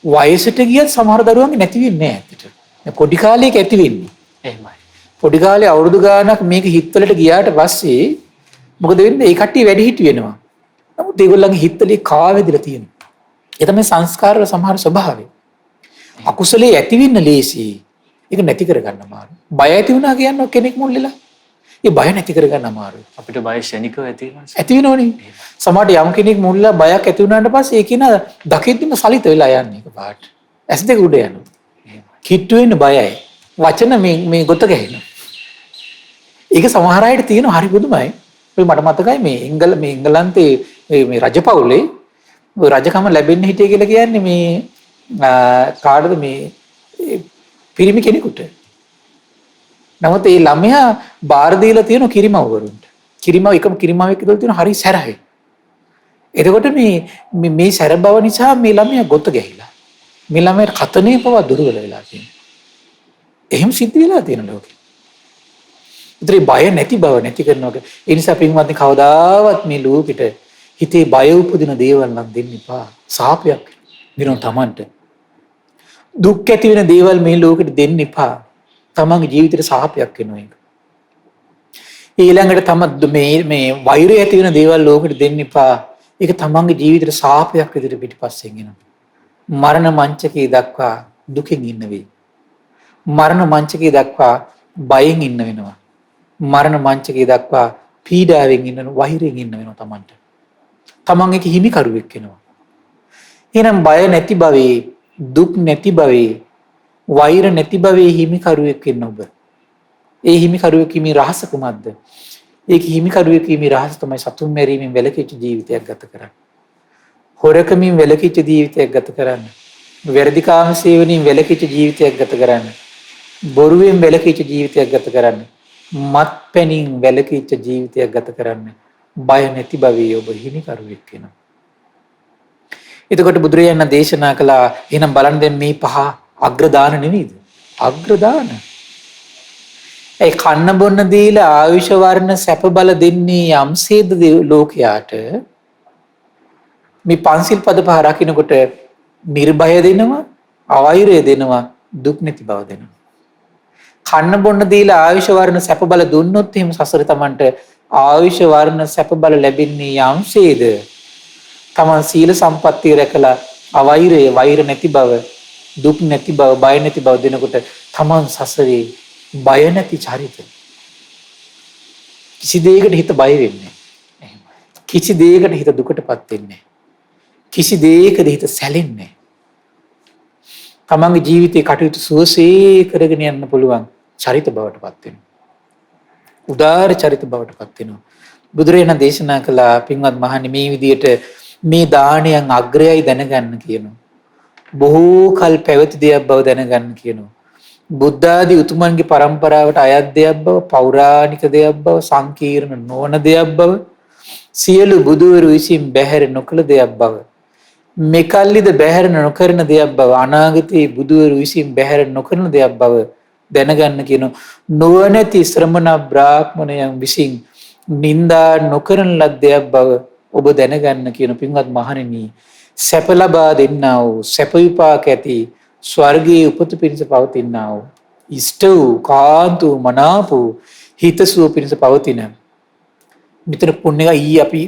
වයසට ගියත් සමහර දරුවන්ගේ නැති වෙන්නේ නැහැ ඇත්තට. පොඩි කාලේක ඇති වෙන්නේ. එහෙමයි. පොඩි කාලේ අවුරුදු ගාණක් මේක හිතවලට ගියාට පස්සේ මොකද වෙන්නේ? ඒ කට්ටිය වැඩි හිටි වෙනවා. නමුත් ඒගොල්ලන්ගේ හිතවලේ කාවැදිලා තියෙනවා. ඒ තමයි සංස්කාරවල සමහර ස්වභාවය. අකුසලයේ ඇති වෙන්න ලේසි. ඒක නැති කරගන්න අමාරුයි. බය ඇති වුණා කියන්නේ කෙනෙක් මුල්ලෙලා. ඒ බය නැති කරගන්න අමාරුයි. අපිට බය ශනිකව ඇති වෙනවා. ඇති වෙනවනේ. සමහරට යම් කෙනෙක් මුල්ලෙලා බයක් ඇති වුණාට පස්සේ ඒ කෙනා දකිද්දිම සලිත වෙලා යන්නේ එකපාරට. ඇස් දෙක උඩ යනවා. කිට්ටු වෙන්න බයයි. වචන මේ ගොත ගැහෙනවා. ඒක සමහර අයට තියෙනවා හරි පුදුමයි. ඔය මට මතකයි මේ එංගලන්තේ මේ රජපෞලේ රජකම ලැබෙන්න හිටිය කියලා කියන්නේ මේ කාටද මේ පිරිමි කෙනෙකුට. නමුත් ඒ ළමයා බාර දීලා තියෙන කිරිමව්වරුන්ට. කිරිමව එකම කිරිමවෙක් ඉදලා තියෙන හරි සැරයි. එතකොට මේ සැර බව නිසා මේ ළමයා ගොත ගැහිලා. මේ ළමයාට කතනේ පවා දුර්වල වෙලා තියෙනවා. එහෙම සිද්ධ වෙලා තියෙන ලෝකෙ. ඉතින් බය නැති බව නැති කරනවා. ඒ නිසා පින්වත්නි කවදාවත් මේ ලෝකෙට හිතේ බය උපදින දේවල් නම් දෙන්න එපා. සාපයක් දිනන තමන්ට. දුක් ඇති වෙන දේවල් මේ ලෝකෙට දෙන්න එපා. තමන්ගේ ජීවිතේට සාපයක් වෙනවා ඒක. ඊළඟට මේ වෛරය ඇති වෙන දේවල් ලෝකෙට දෙන්න එපා. ඒක තමන්ගේ ජීවිතේට සාපයක් විදිහට පිටිපස්සෙන් එනවා. මරණ මංචකයේ දක්වා දුකෙන් ඉන්න වෙයි. මරණ මංචකයේ දක්වා බයෙන් ඉන්න වෙනවා. මරණ මංචකයේ දක්වා පීඩාවෙන් ඉන්න වෛරයෙන් ඉන්න වෙනවා තමන්ට. තමන් එක හිමිකරුවෙක් වෙනවා. එහෙනම් බය නැති භවයේ, දුක් නැති භවයේ, වෛර නැති භවයේ හිමිකරුවෙක් වෙන්න ඔබ. ඒ හිමිකරුවෙක් හිමි රහස කුමක්ද? ඒක හිමිකරුවෙක් හිමි රහස තමයි සතුන් මැරීමෙන් වැළකීච්ච ජීවිතයක් ගත කරන්න. හොරකමින් වැළකීච්ච ජීවිතයක් ගත කරන්න. වැරදි කාම සේවනයෙන් වැළකීච්ච ජීවිතයක් ගත කරන්න. බොරුවෙන් වැළකීච්ච ජීවිතයක් ගත කරන්න. මත්පැනින් වැළකීච්ච ජීවිතයක් ගත කරන්න. බය නැති භවයේ ඔබ හිමිකරුවෙක් වෙනවා. එතකොට බුදුරජාණන් දේශනා කළා එහෙනම් බලන්න දැන් මේ පහ අග්‍රදාන නෙවෙයිද? අග්‍රදාන. ඒ කන්න බොන්න දීලා ආයුෂ වර්ණ සැප බල දෙන්නේ යම්සේද ලෝකයාට මේ පංචිල් පද පහ රකින්නකොට නිර්භය දෙනවා, අවෛරය දෙනවා, දුක් නැති බව දෙනවා. කන්න බොන්න දීලා ආයුෂ වර්ණ සැප බල දුන්නොත් එහෙම සසර තමන්ට ආයුෂ වර්ණ සැප බල ලැබෙන්නේ යම්සේද තමන් සීල සම්පත්තිය රැකලා අවෛරය වෛර නැති බව දුක් නැති බව බය නැති බව දෙනකොට තමන් සසරේ බය නැති චරිත කිසි දෙයකට හිත බය වෙන්නේ නැහැ. කිසි දෙයකට හිත දුකටපත් වෙන්නේ නැහැ. කිසි දෙයකද හිත සැලෙන්නේ නැහැ. තමන්ගේ ජීවිතේ කටයුතු සුවසේ කරගෙන යන්න පුළුවන් චරිත බවටපත් වෙනවා. උදාර චරිත බවටපත් වෙනවා. බුදුරජාණන් දේශනා කළා පින්වත් මහණනි මේ විදියට මේ දානයන් අග්‍රයයි දැනගන්න කියනවා. බොහෝ කල් පැවති දෙයක් බව දැනගන්න කියනවා. බුද්ධ ආදී උතුමන්ගේ પરම්පරාවට අයත් දෙයක් බව, පෞරාණික දෙයක් බව, සංකීර්ණ නොවන දෙයක් බව, සියලු බුදුවරු විසින් බැහැර නොකළ දෙයක් බව, මෙකල්ලිද බැහැර නොකරන දෙයක් බව, අනාගතයේ බුදුවරු විසින් බැහැර නොකරන දෙයක් බව දැනගන්න කියනවා. නොවනති ශ්‍රමණ බ්‍රාහ්මණයන් විසින් නින්දා නොකරන ලද දෙයක් බව ඔබ දැනගන්න කියන පින්වත් මහණෙනි, සැප ලබා දෙන්නා වූ සැප විපාක ඇති ස්වර්ගයේ උපත පිණිස පවතිනා වූ ඉෂ්ට වූ කාන්ත වූ මනාප වූ හිතසුව පිණිස පවතින මෙතන පුණ්‍ය ඊ අපි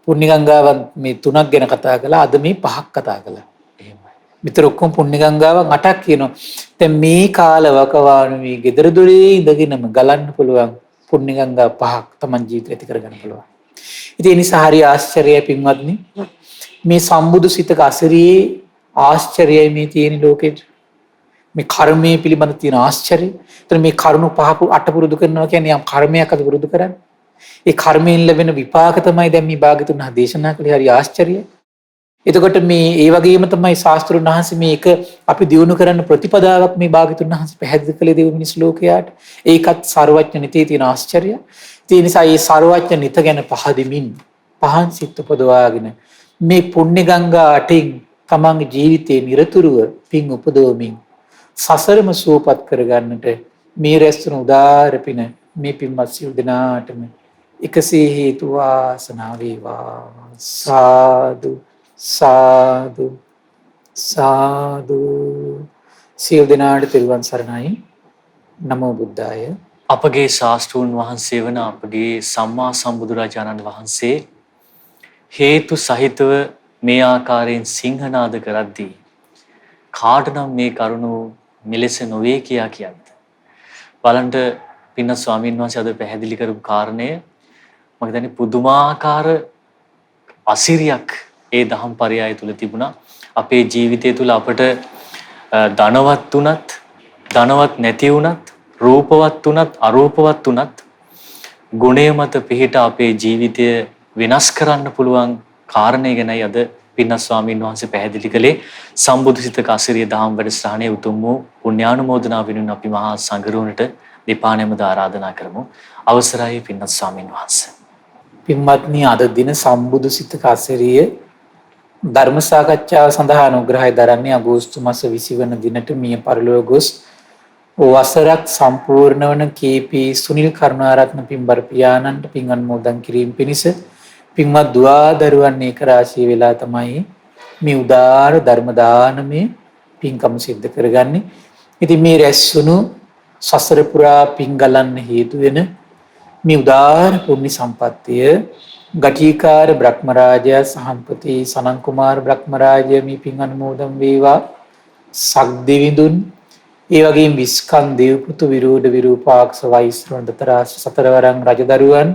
පුණ්‍ය ගංගාවන් මේ තුනක් ගැන කතා කළා. අද මේ පහක් කතා කළා. එහෙමයි. මෙතන ඔක්කොම පුණ්‍ය ගංගාවන් 8ක් කියනවා. දැන් මේ කාල වකවානු මේ gedara dore ඉඳගෙනම ගලන්න පුළුවන් පුණ්‍ය ගංගා පහක් Taman ජීවිතේ ඇති කරගන්න පුළුවන්. ඉතින් ඒ නිසා හරි ආශ්චර්යයි පින්වත්නි. මේ සම්බුදු සිතක අසිරියේ ආශ්චර්යයි මේ තියෙන ලෝකෙට. මේ කර්මයේ පිළිබඳ තියෙන ආශ්චර්යය. එතන මේ කරුණු පහ අට පුරුදු කරනවා කියන්නේ යම් කර්මයක් අපි පුරුදු කරන්නේ. ඒ කර්මයෙන් ලැබෙන විපාක තමයි දැන් මේ භාග්‍යතුන් වහන්සේ දේශනා කළේ. හරි ආශ්චර්යයි. එතකොට මේ ඒ වගේම තමයි ශාස්ත්‍රුන් වහන්සේ මේක අපි දියුණු කරන්න ප්‍රතිපදාවක් මේ භාග්‍යතුන් වහන්සේ පැහැදිලි කළේ දෙවි මිනිස් ලෝකයාට. ඒකත් සර්වඥ නිතේ තියෙන ආශ්චර්යය. ඒ නිසා මේ සර්වඥ නිත ගැන පහදෙමින් පහන් සිත් උපදවාගෙන මේ පුණ්‍ය ගංගා අටින් තමන්ගේ ජීවිතේ නිරතුරුව පින් උපදවමින් සසරම සුවපත් කරගන්නට මේ රැස්වන උදාර පින මේ පින්වත් සියලු දෙනාටම එකසේ හේතු වාසනා වේවා. සාදු සාදු සාදු. සියලු දෙනාට තෙරුවන් සරණයි. නමෝ බුද්ධාය. අපගේ ශාස්ත්‍රූන් වහන්සේ වන අපගේ සම්මා සම්බුදුරජාණන් වහන්සේ හේතු සහිතව මේ ආකාරයෙන් සිංහනාද කරද්දී කාටනම් මේ කරුණු මෙලෙස නොවේ කියා කියන්න. බලන්න පින්වත් ස්වාමීන් වහන්සේ අද පැහැදිලි කරපු කාරණය මම හිතන්නේ පුදුමාකාර අසිරියක් ඒ දහම් පරයය තුල තිබුණා. අපේ ජීවිතය තුල අපට ධනවත් උනත් ධනවත් නැති උනත් රූපවත් උනත් අරූපවත් උනත් ගුණය මත පිහිට අපේ ජීවිතය වෙනස් කරන්න පුළුවන් කාරණේ ගැනයි අද පින්වත් ස්වාමීන් වහන්සේ පැහැදිලි කළේ. සම්බුදු සිතක අසිරිය දහම් වැඩසටහනේ උතුම් වූ පුණ්‍යානුමෝදනා වෙනුවෙන් අපි මහා සංඝරුවනට දෙපා නැමද ආරාධනා කරමු. අවසරයි පින්වත් ස්වාමීන් වහන්සේ. පින්වත්නි, අද දින සම්බුදු සිතක අසිරිය ධර්ම සාකච්ඡාව සඳහා අනුග්‍රහය දරන්නේ අගෝස්තු මාස 20 වන දිනට මිය පරලොව ගොස් වසරක් සම්පූර්ණ වන කේ.පී. සුනිල් කරුණාරත්න පින්බර පියාණන්ට පින් අනුමෝදන් කිරීම පිණිස පින්වත් දුවා දරුවන් ඒක රාශිය වෙලා තමයි මේ උදාාර ධර්ම දානමේ පින්කම සිද්ධ කරගන්නේ. ඉතින් මේ රැස්වුණු සසර පුරා පින් ගලන්න හේතු වෙන මේ උදාාර පුණ්‍ය සම්පත්තිය ගටිකාර බ්‍රහ්මරාජයා සහම්පති සනන් කුමාර බ්‍රහ්මරාජයා මේ පින් අනුමෝදන් වේවා. සක්දිවිඳුන් ඒ වගේම විස්කන් දේවපුතු විරෝධ විරූපාක්ෂ වෛශ්‍රවණ දතරාස සතරවරන් රජදරුවන්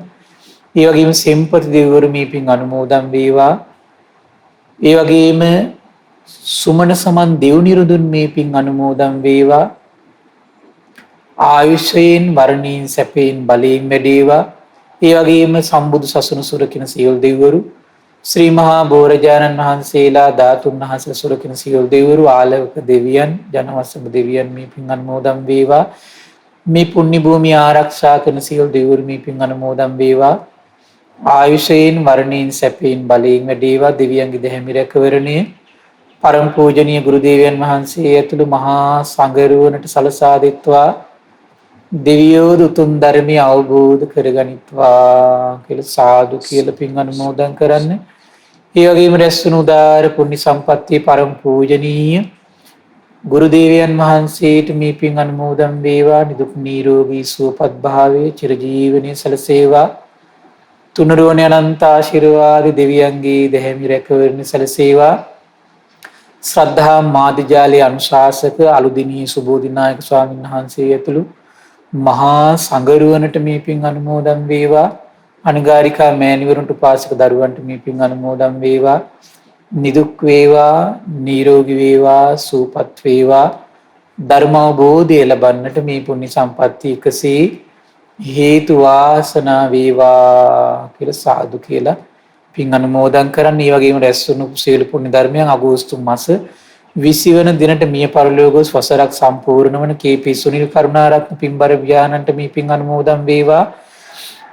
ඒ වගේම සෙම්පති දෙවිවරු මේ පින් අනුමෝදන් වේවා. ඒ වගේම සුමන සමන් දෙව්නිරුදුන් මේ පින් අනුමෝදන් වේවා. ආයුෂයෙන් වර්ණයෙන් සැපයෙන් බලයෙන් වැඩේවා. ඒ වගේම සම්බුදු සසුන සුරකින සියලු දෙවිවරු ශ්‍රී මහා බෝරජාණන් වහන්සේලා ධාතුන් වහන්සේලා සුරකින සියලු දෙවිවරු ආලවක දෙවියන් ජනවස්සබ දෙවියන් මේ පින් අනුමෝදන් වේවා. මේ පුණ්‍ය භූමිය ආරක්ෂා කරන සියලු දෙවිවරු මේ පින් අනුමෝදන් වේවා. ආයුෂයෙන් වර්ණයෙන් සැපයෙන් බලයෙන් වැඩේවා. දෙවියන්ගේ දැහැමි රැකවරණය පරම පූජනීය ගුරු දේවයන් වහන්සේ ඇතුළු මහා සංඝරුවනට සලසා දෙත්වා දෙවියෝ උතුම් ධර්මය අවබෝධ කරගනිත්වා කියලා සාදු කියලා පින් අනුමෝදන් කරන්න. ඒ වගේම රැස්වුණු උදාාර පුණ්‍ය සම්පත්තිය පරම පූජනීය ගුරු දේවයන් වහන්සේට මේ පින් අනුමෝදන් වේවා. නිදුක් නිරෝගී සුවපත් භාවයේ චිරජීවනයේ සැලසේවා. තුනුරුවනේ අනන්ත ආශිර්වාද දෙවියන්ගේ දැහැමි රැකවරණ සැලසේවා. ශ්‍රද්ධා මාධ්‍යාලයේ අනුශාසක අලුදිනී සුබෝධිනායක ස්වාමීන් වහන්සේ ඇතුළු මහා සංඝරුවනට මේ පින් අනුමෝදන් වේවා. අනුගාരികා මෑණිවරුන්ට උපාසක දරුවන්ට මේ පින් අනුමෝදන් වේවා. නිදුක් වේවා, නිරෝගී වේවා, සුවපත් වේවා. ධර්ම අවබෝධය ලබන්නට මේ පුණ්‍ය සම්පත්තිය එකසේ හේතු වාසනා වේවා කියලා සාදු කියලා පින් අනුමෝදන් කරන්න. ඒ වගේම රැස්වුණු සීල පුණ්‍ය ධර්මයන් අගෝස්තු මාස 20 වන දිනට මිය පරලොව ගොස් වසරක් සම්පූර්ණ වන කේ.පී. සුනිල් කරුණාරත්න පින්බර පියාණන්ට මේ පින් අනුමෝදන් වේවා.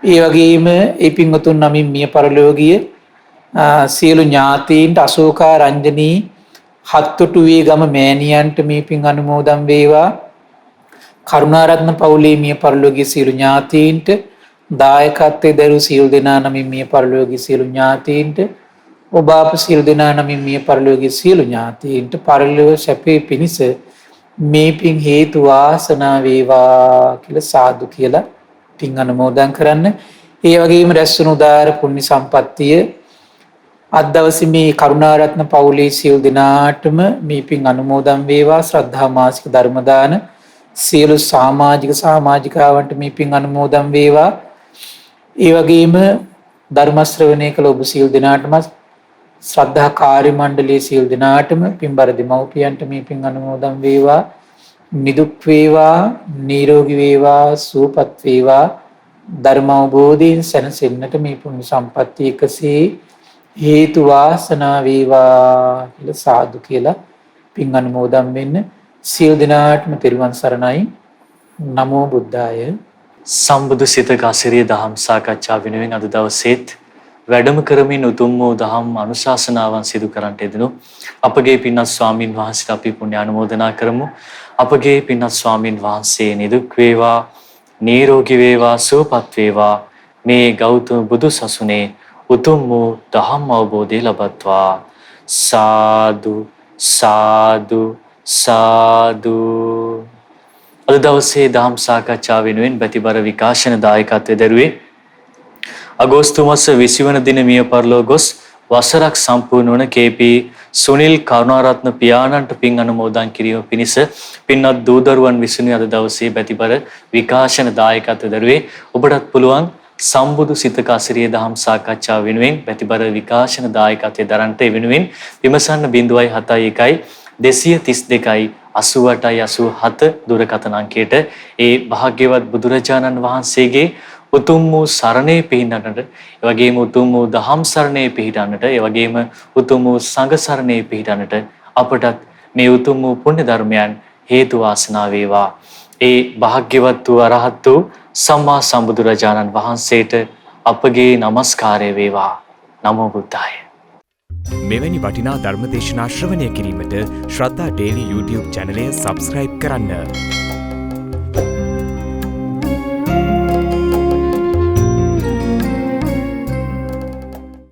ඒ වගේම ඒ පින්වතුන් නමින් මිය පරලොව ගිය සියලු ඥාතීන්ට අශෝකා රංජනී හත්තුටුවේ ගම මෑණියන්ට මේ පින් අනුමෝදන් වේවා. කරුණාරත්න පවුලේ මිය පරලොව ගිය සියලු ඥාතීන්ට දායකත්වයේ දරු සියලු දෙනා නමින් මිය පරලොව ගිය සියලු ඥාතීන්ට ඔබ අප සියලු දෙනා නමින් මිය පරලොව ගිය සියලු ඥාතීන්ට පරලොව සැපේ පිණිස මේ පින් හේතු වාසනා වේවා කියලා සාදු කියලා පින් අනුමෝදන් කරන්න. ඒ වගේම රැස්වුණු උදාාර පුණ්‍ය සම්පත්තිය අද දවසේ මේ කරුණාරත්න පවුලේ සියලු දෙනාටම මේ පින් අනුමෝදන් වේවා. ශ්‍රද්ධා මාසික ධර්ම දාන සියලු සමාජිකාවන්ට මේ පින් අනුමෝදන් වේවා. ඒ වගේම ධර්ම ශ්‍රවණය කළ ඔබ සියලු දෙනාටම ශ්‍රද්ධා කාර්ය මණ්ඩලයේ සියලු දෙනාටම පින්බර දෙමව්පියන්ට මේ පින් අනුමෝදන් වේවා. නිදුක් වේවා, නිරෝගී වේවා, සුවපත් වේවා. ධර්ම අවබෝධයෙන් සැනසෙන්නට මේ පුණ්‍ය සම්පත්තිය එකසේ හේතු වාසනා වේවා කියලා සාදු කියලා පින් අනුමෝදන් වෙන්න. සියලු දෙනාටම තෙරුවන් සරණයි. නමෝ බුද්ධාය. සම්බුදු සිතක අසිරිය දහම් සාකච්ඡා වෙනුවෙන් අද දවසේත් වැඩම කරමින් උතුම් වූ දහම් අනුශාසනාවන් සිදු කරන්නට යෙදුණු අපගේ පින්වත් ස්වාමින් වහන්සේට අපි පුණ්‍ය අනුමෝදනා කරමු. අපගේ පින්වත් ස්වාමින් වහන්සේ නිදුක් වේවා, නිරෝගී වේවා, සුවපත් වේවා. මේ ගෞතම බුදු සසුනේ උතුම් වූ දහම් අවබෝධය ලබත්වා. සාදු සාදු සාදු. අද දවසේ දහම් සාකච්ඡාව වෙනුවෙන් බැතිබර විකාශන දායකත්වයේ දරුවේ අගෝස්තු මාස 20 වන දින මිය පරලොව ගොස් වසරක් සම්පූර්ණ වන කේ.පී. සුනිල් කරුණාරත්න පියාණන්ට පින් අනුමෝදන් කිරීම පිණිස පින්වත් දූ දරුවන් විසිනුයි අද දවසේ බැතිබර විකාශන දායකත්වයේ දරුවේ. ඔබටත් පුළුවන් සම්බුදු සිතක අසිරිය දහම් සාකච්ඡාව වෙනුවෙන් බැතිබර විකාශන දායකත්වයේ දරන්නට වෙනුවෙන් විමසන්න 071 232යි 88යි 87 දුරකථන අංකයට ඒ භාග්‍යවත් බුදුරජාණන් වහන්සේගේ උතුම් වූ සරණේ පිහිටන්නට, ඒ වගේම උතුම් වූ දහම් සරණේ පිහිටන්නට, ඒ වගේම උතුම් වූ සංඝ සරණේ පිහිටන්නට අපටත් මේ උතුම් වූ පුණ්‍ය ධර්මයන් හේතු වාසනා වේවා. ඒ භාග්‍යවත් වූ අරහත් වූ සම්මා සම්බුදුරජාණන් වහන්සේට අපගේ নমස්කාරය වේවා. නමෝ බුද්ධාය. මෙවැනි වටිනා ධර්මදේශනා ශ්‍රවණය කිරීමට ශ්‍රද්ධා ඩේලි YouTube චැනලය සබස්ක්‍රයිබ් කරන්න.